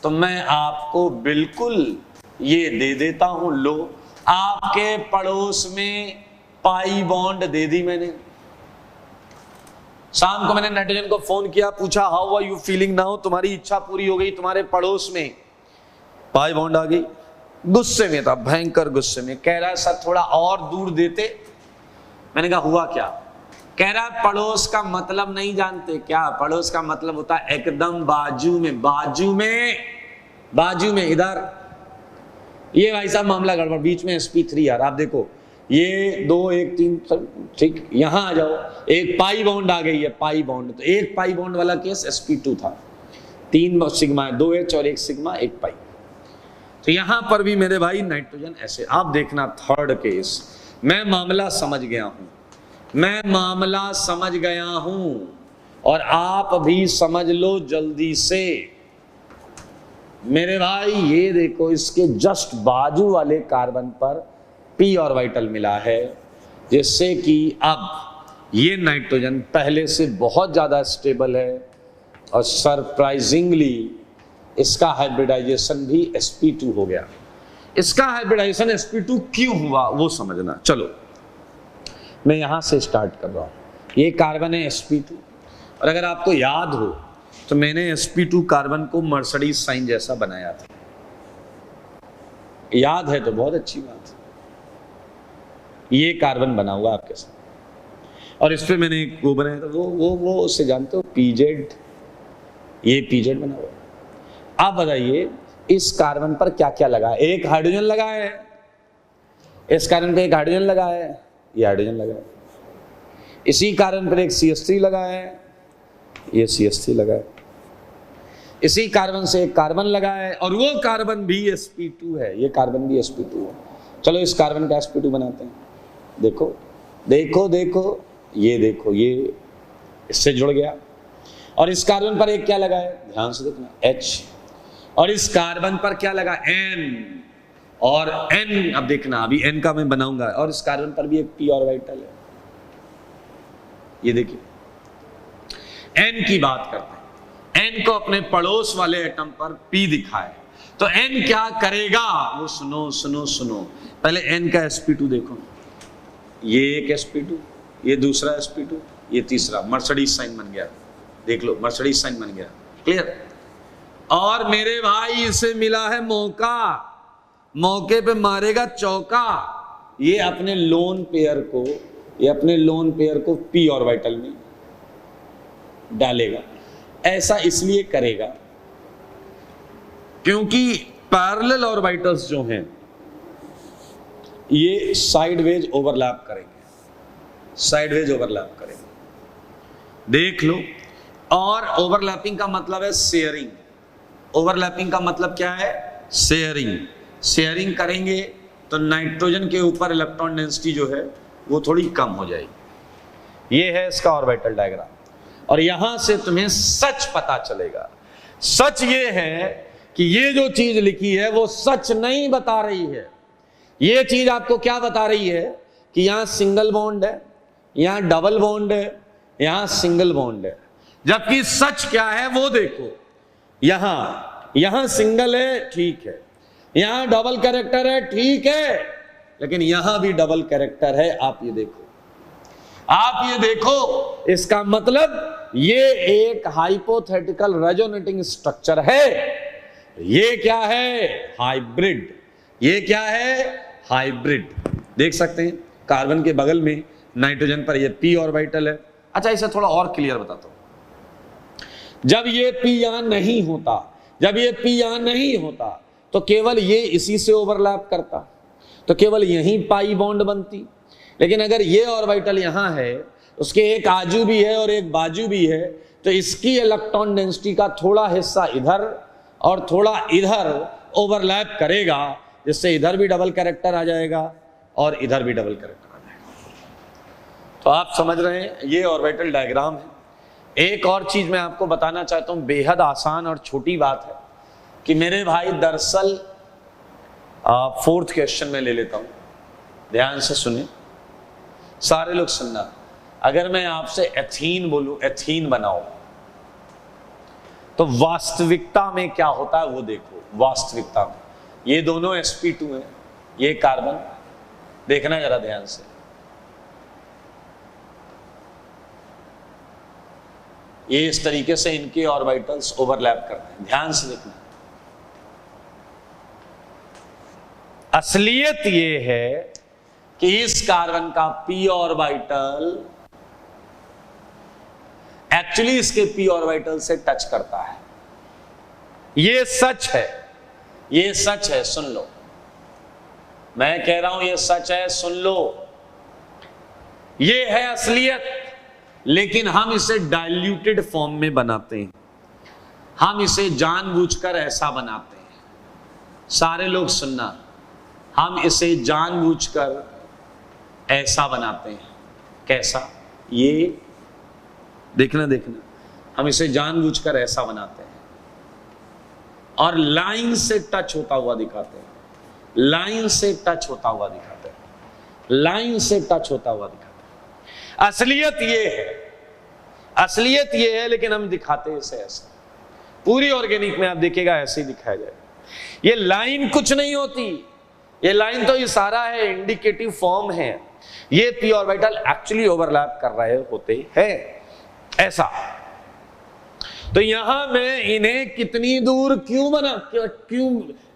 तो मैं आपको बिल्कुल ये दे देता हूं, लो। आपके पड़ोस में पाई बॉन्ड दे दी मैंने। शाम को मैंने नाइट्रोजन को फोन किया, पूछा how are you feeling now, तुम्हारी इच्छा पूरी हो गई, तुम्हारे पड़ोस में पाई बॉन्ड आ गई। गुस्से में था, भयंकर गुस्से में। कह रहा है सर थोड़ा और दूर देते। मैंने कहा हुआ क्या? कह रहा है पड़ोस का मतलब नहीं जानते क्या? पड़ोस का मतलब होता है एकदम बाजू में इधर। ये भाई साहब मामला गड़बड़, बीच में sp3 यार। आप देखो ये 2 1 3 ठीक, यहां आ जाओ, एक पाई बॉन्ड आ गई है, पाई बॉन्ड। तो एक पाई बॉन्ड वाला केस sp2 था, 3 सिग्मा, 2 H और 1 सिग्मा 1 पाई। तो यहां पर भी मेरे भाई नाइट्रोजन ऐसे। आप देखना थर्ड केस, मैं मामला समझ गया हूं और आप भी समझ लो जल्दी से। मेरे भाई ये देखो, इसके जस्ट बाजू वाले कार्बन पर पी ऑर्बिटल मिला है, जिससे कि अब ये नाइट्रोजन पहले से बहुत ज्यादा स्टेबल है और सरप्राइजिंगली इसका हाइब्रिडाइजेशन भी sp2 हो गया। इसका हाइब्रिडाइजेशन sp2 क्यों हुआ वो समझना। चलो मैं यहां से स्टार्ट कर रहा हूं। ये कार्बन है sp2, और अगर आपको याद हो तो मैंने sp2 कार्बन को मर्सिडीज साइन जैसा बनाया था। याद है तो बहुत अच्छी बात है। ये कार्बन बना हुआ आपके साथ और इस पे मैंने एक वो बनाया था, वो उससे जानते हो पीजेड, ये पीजेड बना हुआ। आप बताइए इस कार्बन पर क्या क्या लगा है? एक हाइड्रोजन लगा है, इस कार्बन पे एक हाइड्रोजन लगा है, ये हाइड्रोजन लगा है। इसी कार्बन पर एक CH3 लगा है, ये CH3 लगा है। इसी कार्बन से एक कार्बन लगा है और वो कार्बन भी sp2 है, ये कार्बन भी sp2 है। चलो इस कार्बन का sp2 बनाते हैं। देखो देखो देखो, ये देखो, ये इससे जुड़ गया। और इस कार्बन पर एक क्या लगा है, ध्यान से देखना, H। और इस कार्बन पर क्या लगा, N। और N, अब देखना, अभी N का मैं बनाऊंगा। और इस कार्बन पर भी एक p ऑर्बिटल है। ये देखिए, N की बात करते हैं। N को अपने पड़ोस वाले एटम पर p दिखाए तो N क्या करेगा, वो सुनो सुनो सुनो। पहले N का sp2 देखो, ये एक sp2, ये दूसरा sp2, ये तीसरा, मर्सिडीज साइन बन गया। देख लो, मर्सिडीज साइन बन गया, क्लियर। और मेरे भाई इसे मिला है मौका, मौके पे मारेगा चौका। ये अपने लोन पेयर को, ये अपने लोन पेयर को p ऑर्बिटल में डालेगा। ऐसा इसलिए करेगा क्योंकि पैरेलल ऑर्बिटल्स जो हैं ये साइडवेज ओवरलैप करेंगे, साइडवेज ओवरलैप करेंगे। देख लो, और ओवरलैपिंग का मतलब है शेयरिंग। ओवरलैपिंग का मतलब क्या है, शेयरिंग। शेयरिंग करेंगे तो नाइट्रोजन के ऊपर इलेक्ट्रॉन डेंसिटी जो है वो थोड़ी कम हो जाएगी। ये है इसका ऑर्बिटल डायग्राम। और यहां से तुम्हें सच पता चलेगा। सच ये है कि ये जो चीज लिखी है वो सच नहीं बता रही है। ये चीज आपको क्या बता रही है कि यहां सिंगल बॉन्ड है, यहां डबल बॉन्ड है, यहां सिंगल बॉन्ड है। जबकि सच क्या है वो देखो, यहां सिंगल है, ठीक है, यहां डबल कैरेक्टर है, ठीक है, लेकिन यहां भी डबल कैरेक्टर है। आप ये देखो, आप ये देखो, इसका मतलब ये एक हाइपोथेटिकल रेजोनेटिंग स्ट्रक्चर है। ये क्या है, हाइब्रिड। ये क्या है, हाइब्रिड। देख सकते हैं कार्बन के बगल में नाइट्रोजन पर ये p ऑर्बिटल है। अच्छा, इसे थोड़ा और क्लियर बताता हूं। जब ये p यहां नहीं होता, जब ये p यहां नहीं होता तो केवल ये इसी से ओवरलैप करता, तो केवल यहीं पाई बॉन्ड बनती। लेकिन अगर ये ऑर्बिटल यहां है, उसके एक आजू भी है और एक बाजू भी है, तो इसकी इलेक्ट्रॉन डेंसिटी का थोड़ा हिस्सा इधर और थोड़ा इधर ओवरलैप करेगा, जिससे इधर भी डबल कैरेक्टर आ जाएगा और इधर भी डबल कैरेक्टर आ जाएगा। तो आप समझ रहे हैं, ये ऑर्बिटल डायग्राम है। एक और चीज मैं आपको बताना चाहता हूं, बेहद आसान और छोटी बात है कि मेरे भाई, दरअसल 4th क्वेश्चन में ले लेता हूं, ध्यान से सुने, सारे लोग सुनना। अगर मैं आपसे एथीन बोलूं, एथीन बनाओ, तो वास्तविकता में क्या होता है वो देखो। वास्तविकता में ये दोनों sp2 हैं, ये कार्बन, देखना जरा ध्यान से, ये इस तरीके से इनके ऑर्बिटल्स ओवरलैप करते हैं। ध्यान से देखना। असलियत ये है कि इस कार्बन का p ऑर्बिटल एक्चुअली इसके p ऑर्बिटल से टच करता है। ये सच है, ये सच है, सुन लो, मैं कह रहा हूं ये सच है, सुन लो। ये है असलियत, लेकिन हम इसे डाइल्यूटेड फॉर्म में बनाते हैं, हम इसे जानबूझकर ऐसा बनाते हैं। सारे लोग सुनना, हम इसे जानबूझकर ऐसा बनाते हैं। कैसा, ये देखना देखना, हम इसे जानबूझकर ऐसा बनाते हैं और लाइन से टच होता हुआ दिखाते हैं, लाइन से टच होता हुआ दिखाते हैं, लाइन से टच होता हुआ दिखाते हैं। असलियत ये है, असलियत ये है, लेकिन हम दिखाते हैं इसे ऐसा। पूरी ऑर्गेनिक में आप देखिएगा ऐसे ही दिखाया जाएगा। ये लाइन कुछ नहीं होती, ये लाइन तो इशारा है, इंडिकेटिव फॉर्म है। ये p ऑर्बिटल एक्चुअली ओवरलैप कर रहे होते हैं ऐसा। तो यहां मैं इन्हें कितनी दूर क्यों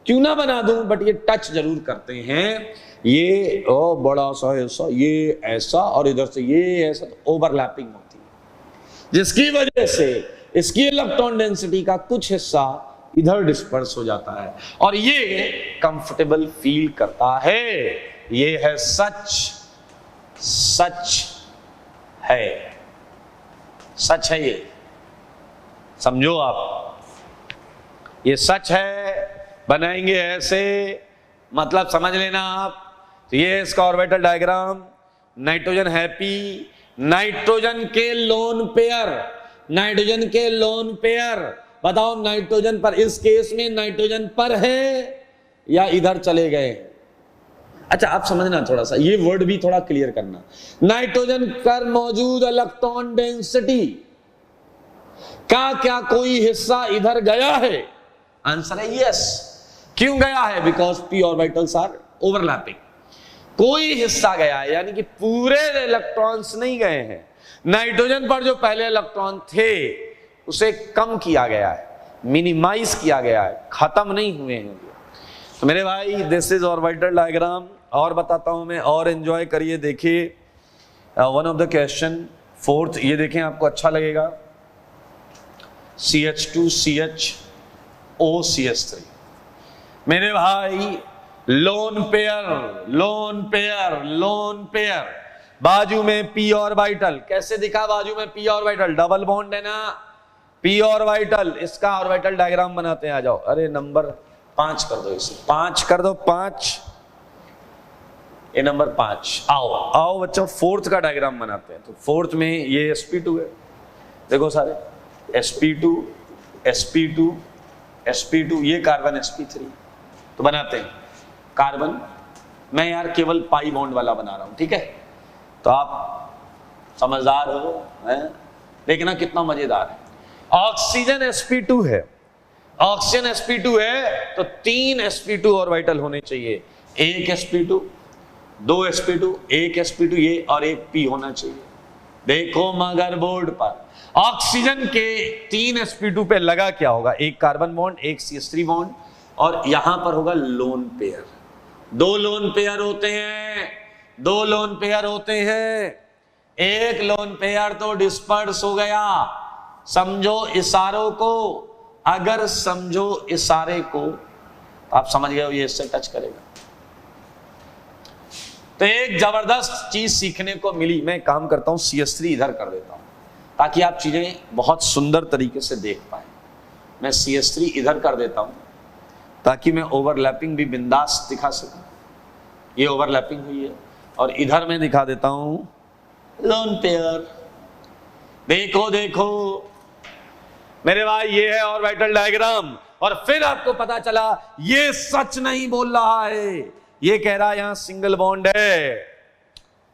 क्यों ना बना दूं, बट ये टच जरूर करते हैं। ये ओ बड़ा सा ऐसा, ये ऐसा, और इधर से ये ऐसा, तो ओवरलैपिंग होती है, जिसकी वजह से इसकी इलेक्ट्रॉन डेंसिटी का कुछ हिस्सा इधर डिस्पर्स हो जाता है और ये कंफर्टेबल फील करता है। ये है सच, सच है, सच है, ये समझो आप, ये सच है। बनाएंगे ऐसे, मतलब समझ लेना आप। तो ये इसका orbital diagram, nitrogen happy, nitrogen के लोन पेयर, नाइट्रोजन के लोन पेयर, बताओ नाइट्रोजन पर, इस केस में नाइट्रोजन पर है या इधर चले गए। अच्छा आप समझना थोड़ा सा, ये वर्ड भी थोड़ा क्लियर करना। नाइट्रोजन पर मौजूद इलेक्ट्रॉन डेंसिटी का क्या कोई हिस्सा इधर गया है? आंसर है यस। क्यों गया है? Because p orbitals are overlapping. कोई हिस्सा गया है, यानी कि पूरे इलेक्ट्रॉन्स नहीं गए हैं। नाइट्रोजन पर जो पहले इलेक्ट्रॉन थे उसे कम किया गया है, मिनिमाइज किया गया है, खत्म नहीं हुए हैं। तो मेरे भाई दिस इज ऑर्बिटल डायग्राम। और बताता हूं मैं, और एंजॉय करिए। देखिए one of the question, fourth, ये देखें आपको अच्छा लगेगा। CH2CHO मेरे भाई lone pair, lone pair, lone pair, बाजू में पी ऑर्बिटल। कैसे दिखा बाजू में पी ऑर्बिटल? डबल बॉन्ड है ना, पी ऑर्बिटल। इसका ऑर्बिटल डायग्राम बनाते हैं, आ जाओ। अरे नंबर 5 कर दो, इसे 5 कर दो, 5, ये नंबर 5। आओ आओ बच्चों, फोर्थ का डायग्राम बनाते हैं। तो फोर्थ में ये sp2 है, देखो सारे sp2 sp2 sp2, ये कार्बन sp3। तो बनाते हैं कार्बन, मैं यार केवल पाई बॉन्ड वाला बना रहा हूं, ठीक है? तो आप समझदार हो, हैं? देखना कितना मजेदार है। ऑक्सीजन sp2 है, ऑक्सीजन sp2 है, तो 3 sp2 ऑर्बिटल होने चाहिए। एक sp2, 2 sp2, एक sp2 ये, और एक p होना चाहिए। देखो मदरबोर्ड पर ऑक्सीजन के 3 sp2 पे लगा क्या होगा? एक कार्बन बॉन्ड, एक CH3 बॉन्ड, और यहां पर होगा लोन पेयर। 2 लोन पेयर होते हैं, 2 लोन पेयर होते हैं। एक लोन पेयर तो डिस्पर्स हो गया। समझो इशारों को, अगर समझो इशारे को, आप समझ गए हो ये इससे टच करेगा। तो एक जबरदस्त चीज सीखने को मिली। मैं काम करता हूं, CH3 इधर कर देता हूं ताकि आप चीजें बहुत सुंदर तरीके से देख पाए। मैं CH3 इधर कर देता हूं ताकि मैं ओवरलैपिंग भी बिंदास दिखा सकूं। ये ओवरलैपिंग हुई है, और इधर मैं दिखा देता हूं लोन पेयर। देखो देखो मेरे भाई, ये है ऑर्बिटल डायग्राम। और फिर आपको पता चला ये सच नहीं बोल रहा है, ये कह रहा है यहां सिंगल बॉन्ड है।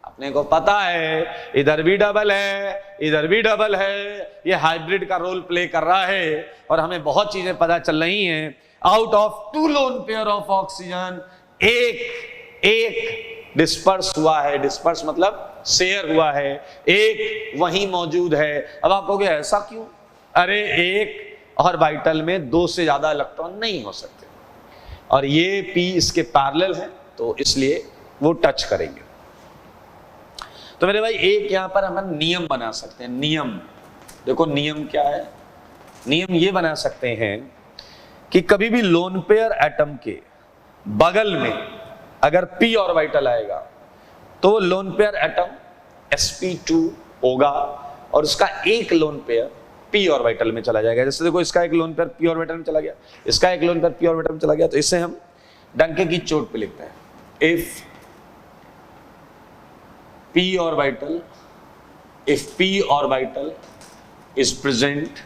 अपने को पता है इधर भी डबल है, इधर भी डबल है, ये हाइब्रिड का रोल प्ले कर रहा है। और हमें बहुत चीजें पता चल रही हैं। Out of 2 lone pair of oxygen, एक डिस्पर्स हुआ है, डिस्पर्स मतलब शेयर हुआ है, एक वहीं मौजूद है। अब आप कहोगे ऐसा क्यों? अरे एक ऑर्बिटल में 2 से ज्यादा इलेक्ट्रॉन नहीं हो सकते, और ये p इसके पैरेलल है, तो इसलिए वो टच करेंगे। तो मेरे भाई एक यहां पर हम नियम बना सकते हैं। नियम देखो, नियम क्या है? नियम ये बना सकते हैं कि कभी भी लोन पेयर एटम के बगल में अगर p ऑर्बिटल आएगा तो लोन पेयर एटम sp2 होगा, और उसका एक लोन पेयर p ऑर्बिटल में चला जाएगा। जैसे देखो, इसका एक लोन पेयर p ऑर्बिटल में चला गया, इसका एक लोन पेयर p ऑर्बिटल में चला गया। तो इसे हम डंके की चोट पे लिखते हैं। If p orbital is present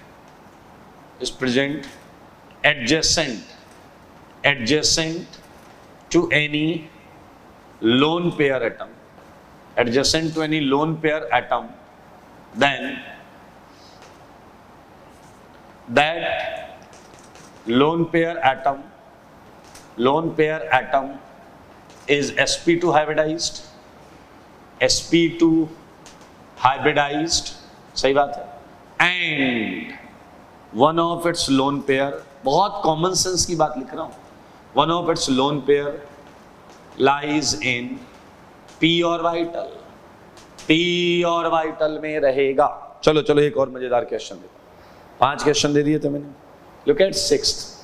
adjacent to any lone pair atom, adjacent to any lone pair atom, then that lone pair atom is sp2 hybridized, सही बात है, and one of its lone pair, बहुत common sense की बात लिख रहा हूं, one of its lone pair lies in P orbital, P orbital में रहेगा। चलो चलो एक और मजेदार क्वेश्चन देता हूं, 5 क्वेश्चन दे दिए थे मैंने। Look at 6th,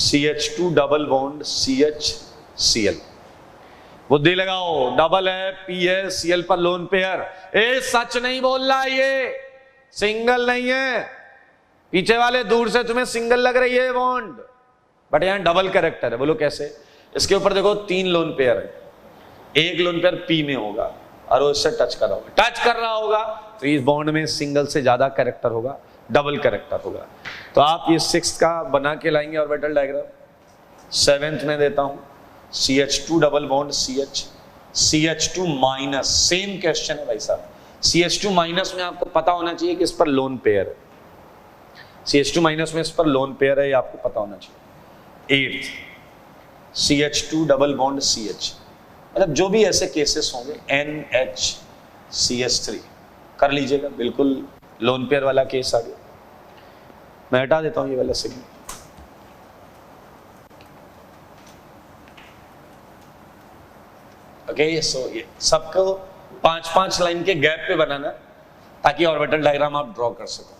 CH2 double bond CH बुद्धि लगाओ, डबल है, पी है, Cl पर लोन पेयर। ए सच नहीं बोल रहा, ये सिंगल नहीं है। पीछे वाले दूर से तुम्हें सिंगल लग रही है बॉन्ड, बट यहां डबल कैरेक्टर है। बोलो कैसे? इसके ऊपर देखो 3 लोन पेयर है, एक लोन पेयर पी में होगा और वो इससे टच कर रहा होगा, तो इस बॉन्ड में सिंगल से ज्यादा कैरेक्टर होगा, डबल कैरेक्टर होगा। तो आप ये 6th का बना के लाएंगे ऑर्बिटल डायग्राम। 7th में देता हूं CH2 double bond CH, CH2 minus, same question है भाई साहब। CH2 माइनस में आपको पता होना चाहिए कि इस पर लोन पेयर है, CH2 माइनस में इस पर लोन पेयर है, ये आपको पता होना चाहिए। 8th CH2 double bond CH, मतलब जो भी ऐसे केसेस होंगे NHCH3 कर लीजिएगा, बिल्कुल लोन पेयर वाला केस आ गया। मैं हटा देता हूं ये वाला सिग्नल। ओके, सो ये सबको 5-5 लाइन के गैप पे बनाना ताकि ऑर्बिटल डायग्राम आप ड्रॉ कर सको।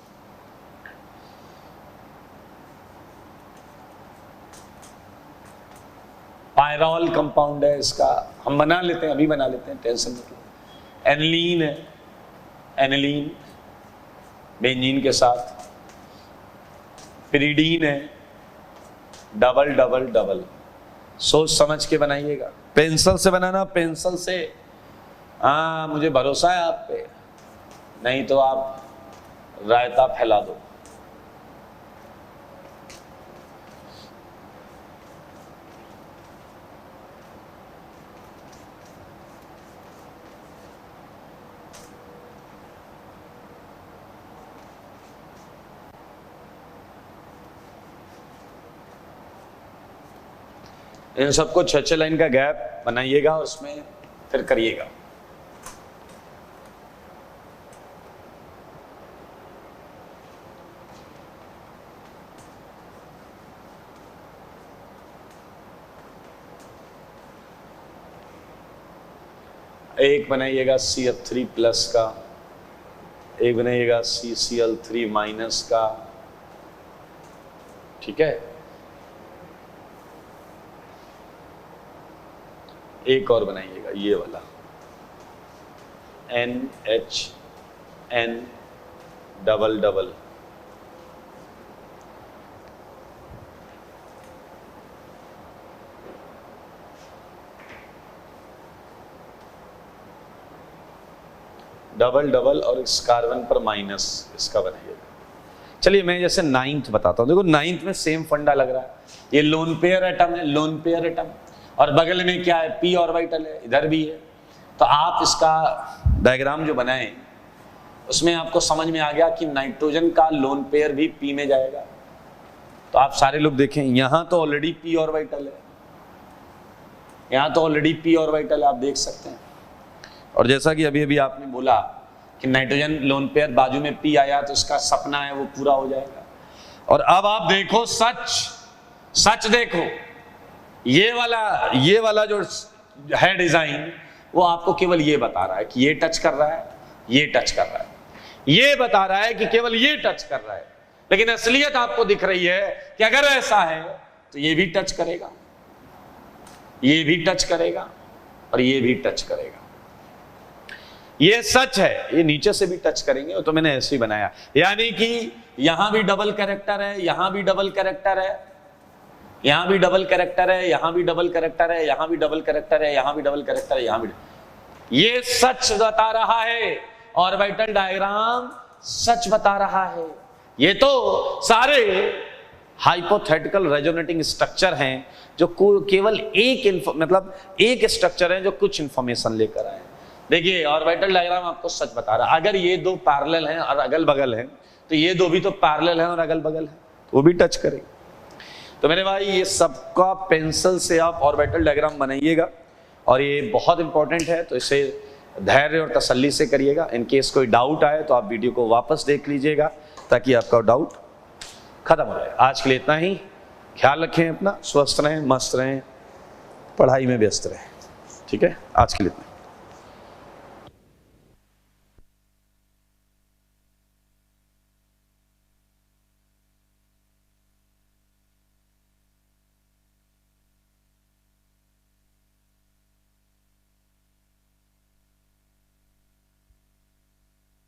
पायरॉल कंपाउंड है इसका, हम बना लेते हैं, अभी बना लेते हैं, टेंशन मत लो। एनिलीन है, एनिलीन बेंजीन के साथ। पिरिडीन है, डबल डबल डबल। सोच समझ के बनाइएगा, पेंसिल से बनाना, पेंसिल से। हाँ मुझे भरोसा है आप पे, नहीं तो आप रायता फैला दो। इन सबको 6-6 लाइन का गैप बनाइएगा, उसमें फिर करिएगा। एक बनाइएगा CF3 प्लस का, एक बनाइएगा CCl3 माइनस का, ठीक है। एक और बनाइएगा ये वाला NHN double double. Double double और इस कार्बन पर माइनस इसका बनाइएगा। चलिए मैं जैसे 9th बताता हूं। देखो 9th में सेम फंडा लग रहा है, ये लोन पेयर एटम है, लोन पेयर एटम, और बगल में क्या है, पी ऑर्बिटल है, इधर भी है। तो आप इसका डायग्राम जो बनाएं उसमें आपको समझ में आ गया कि नाइट्रोजन का लोन पेयर भी पी में जाएगा। तो आप सारे लोग देखें, यहां तो ऑलरेडी पी ऑर्बिटल है, यहां तो ऑलरेडी पी ऑर्बिटल है, आप देख सकते हैं। और जैसा कि अभी अभी आपने बोला कि नाइट्रोजन लोन पेयर बाजू में पी आया तो उसका सपना है वो पूरा हो जाएगा। और अब आप देखो सच देखो, ये वाला जो है डिजाइन, वो आपको केवल ये बता रहा है कि ये टच कर रहा है, ये टच कर रहा है, ये बता रहा है कि केवल ये टच कर रहा है। लेकिन असलियत आपको दिख रही है कि अगर ऐसा है तो ये भी टच करेगा, ये भी टच करेगा और ये भी टच करेगा। ये सच है, ये नीचे से भी टच करेंगे, तो मैंने ऐसे ही बनाया। यानी कि यहां भी डबल कैरेक्टर है, यहां भी डबल कैरेक्टर है, यहां भी डबल कैरेक्टर है, यहां भी डबल कैरेक्टर है, यहां भी डबल कैरेक्टर है, यहां भी डबल कैरेक्टर है, यहां भी। ये सच बता रहा है, ऑर्बिटल डायग्राम सच बता रहा है। ये तो सारे हाइपोथेटिकल रेजोनेटिंग स्ट्रक्चर हैं जो केवल एक स्ट्रक्चर है जो कुछ इंफॉर्मेशन लेकर आए। देखिए ऑर्बिटल डायग्राम आपको सच बता रहा है। अगर ये दो पैरेलल हैं और अगल बगल हैं, तो ये दो भी तो पैरेलल हैं और अगल बगल हैं, वो भी टच करेंगे। तो मेरे भाई ये सबका पेंसिल से आप ऑर्बिटल डायग्राम बनाइएगा, और ये बहुत इंपॉर्टेंट है, तो इसे धैर्य और तसल्ली से करिएगा। इन केस कोई डाउट आए तो आप वीडियो को वापस देख लीजिएगा ताकि आपका डाउट खत्म हो जाए। आज के लिए इतना ही। ख्याल रखें अपना, स्वस्थ रहें, मस्त रहें, पढ़ाई में व्यस्त रहें। ठीक है, आज के लिए इतना।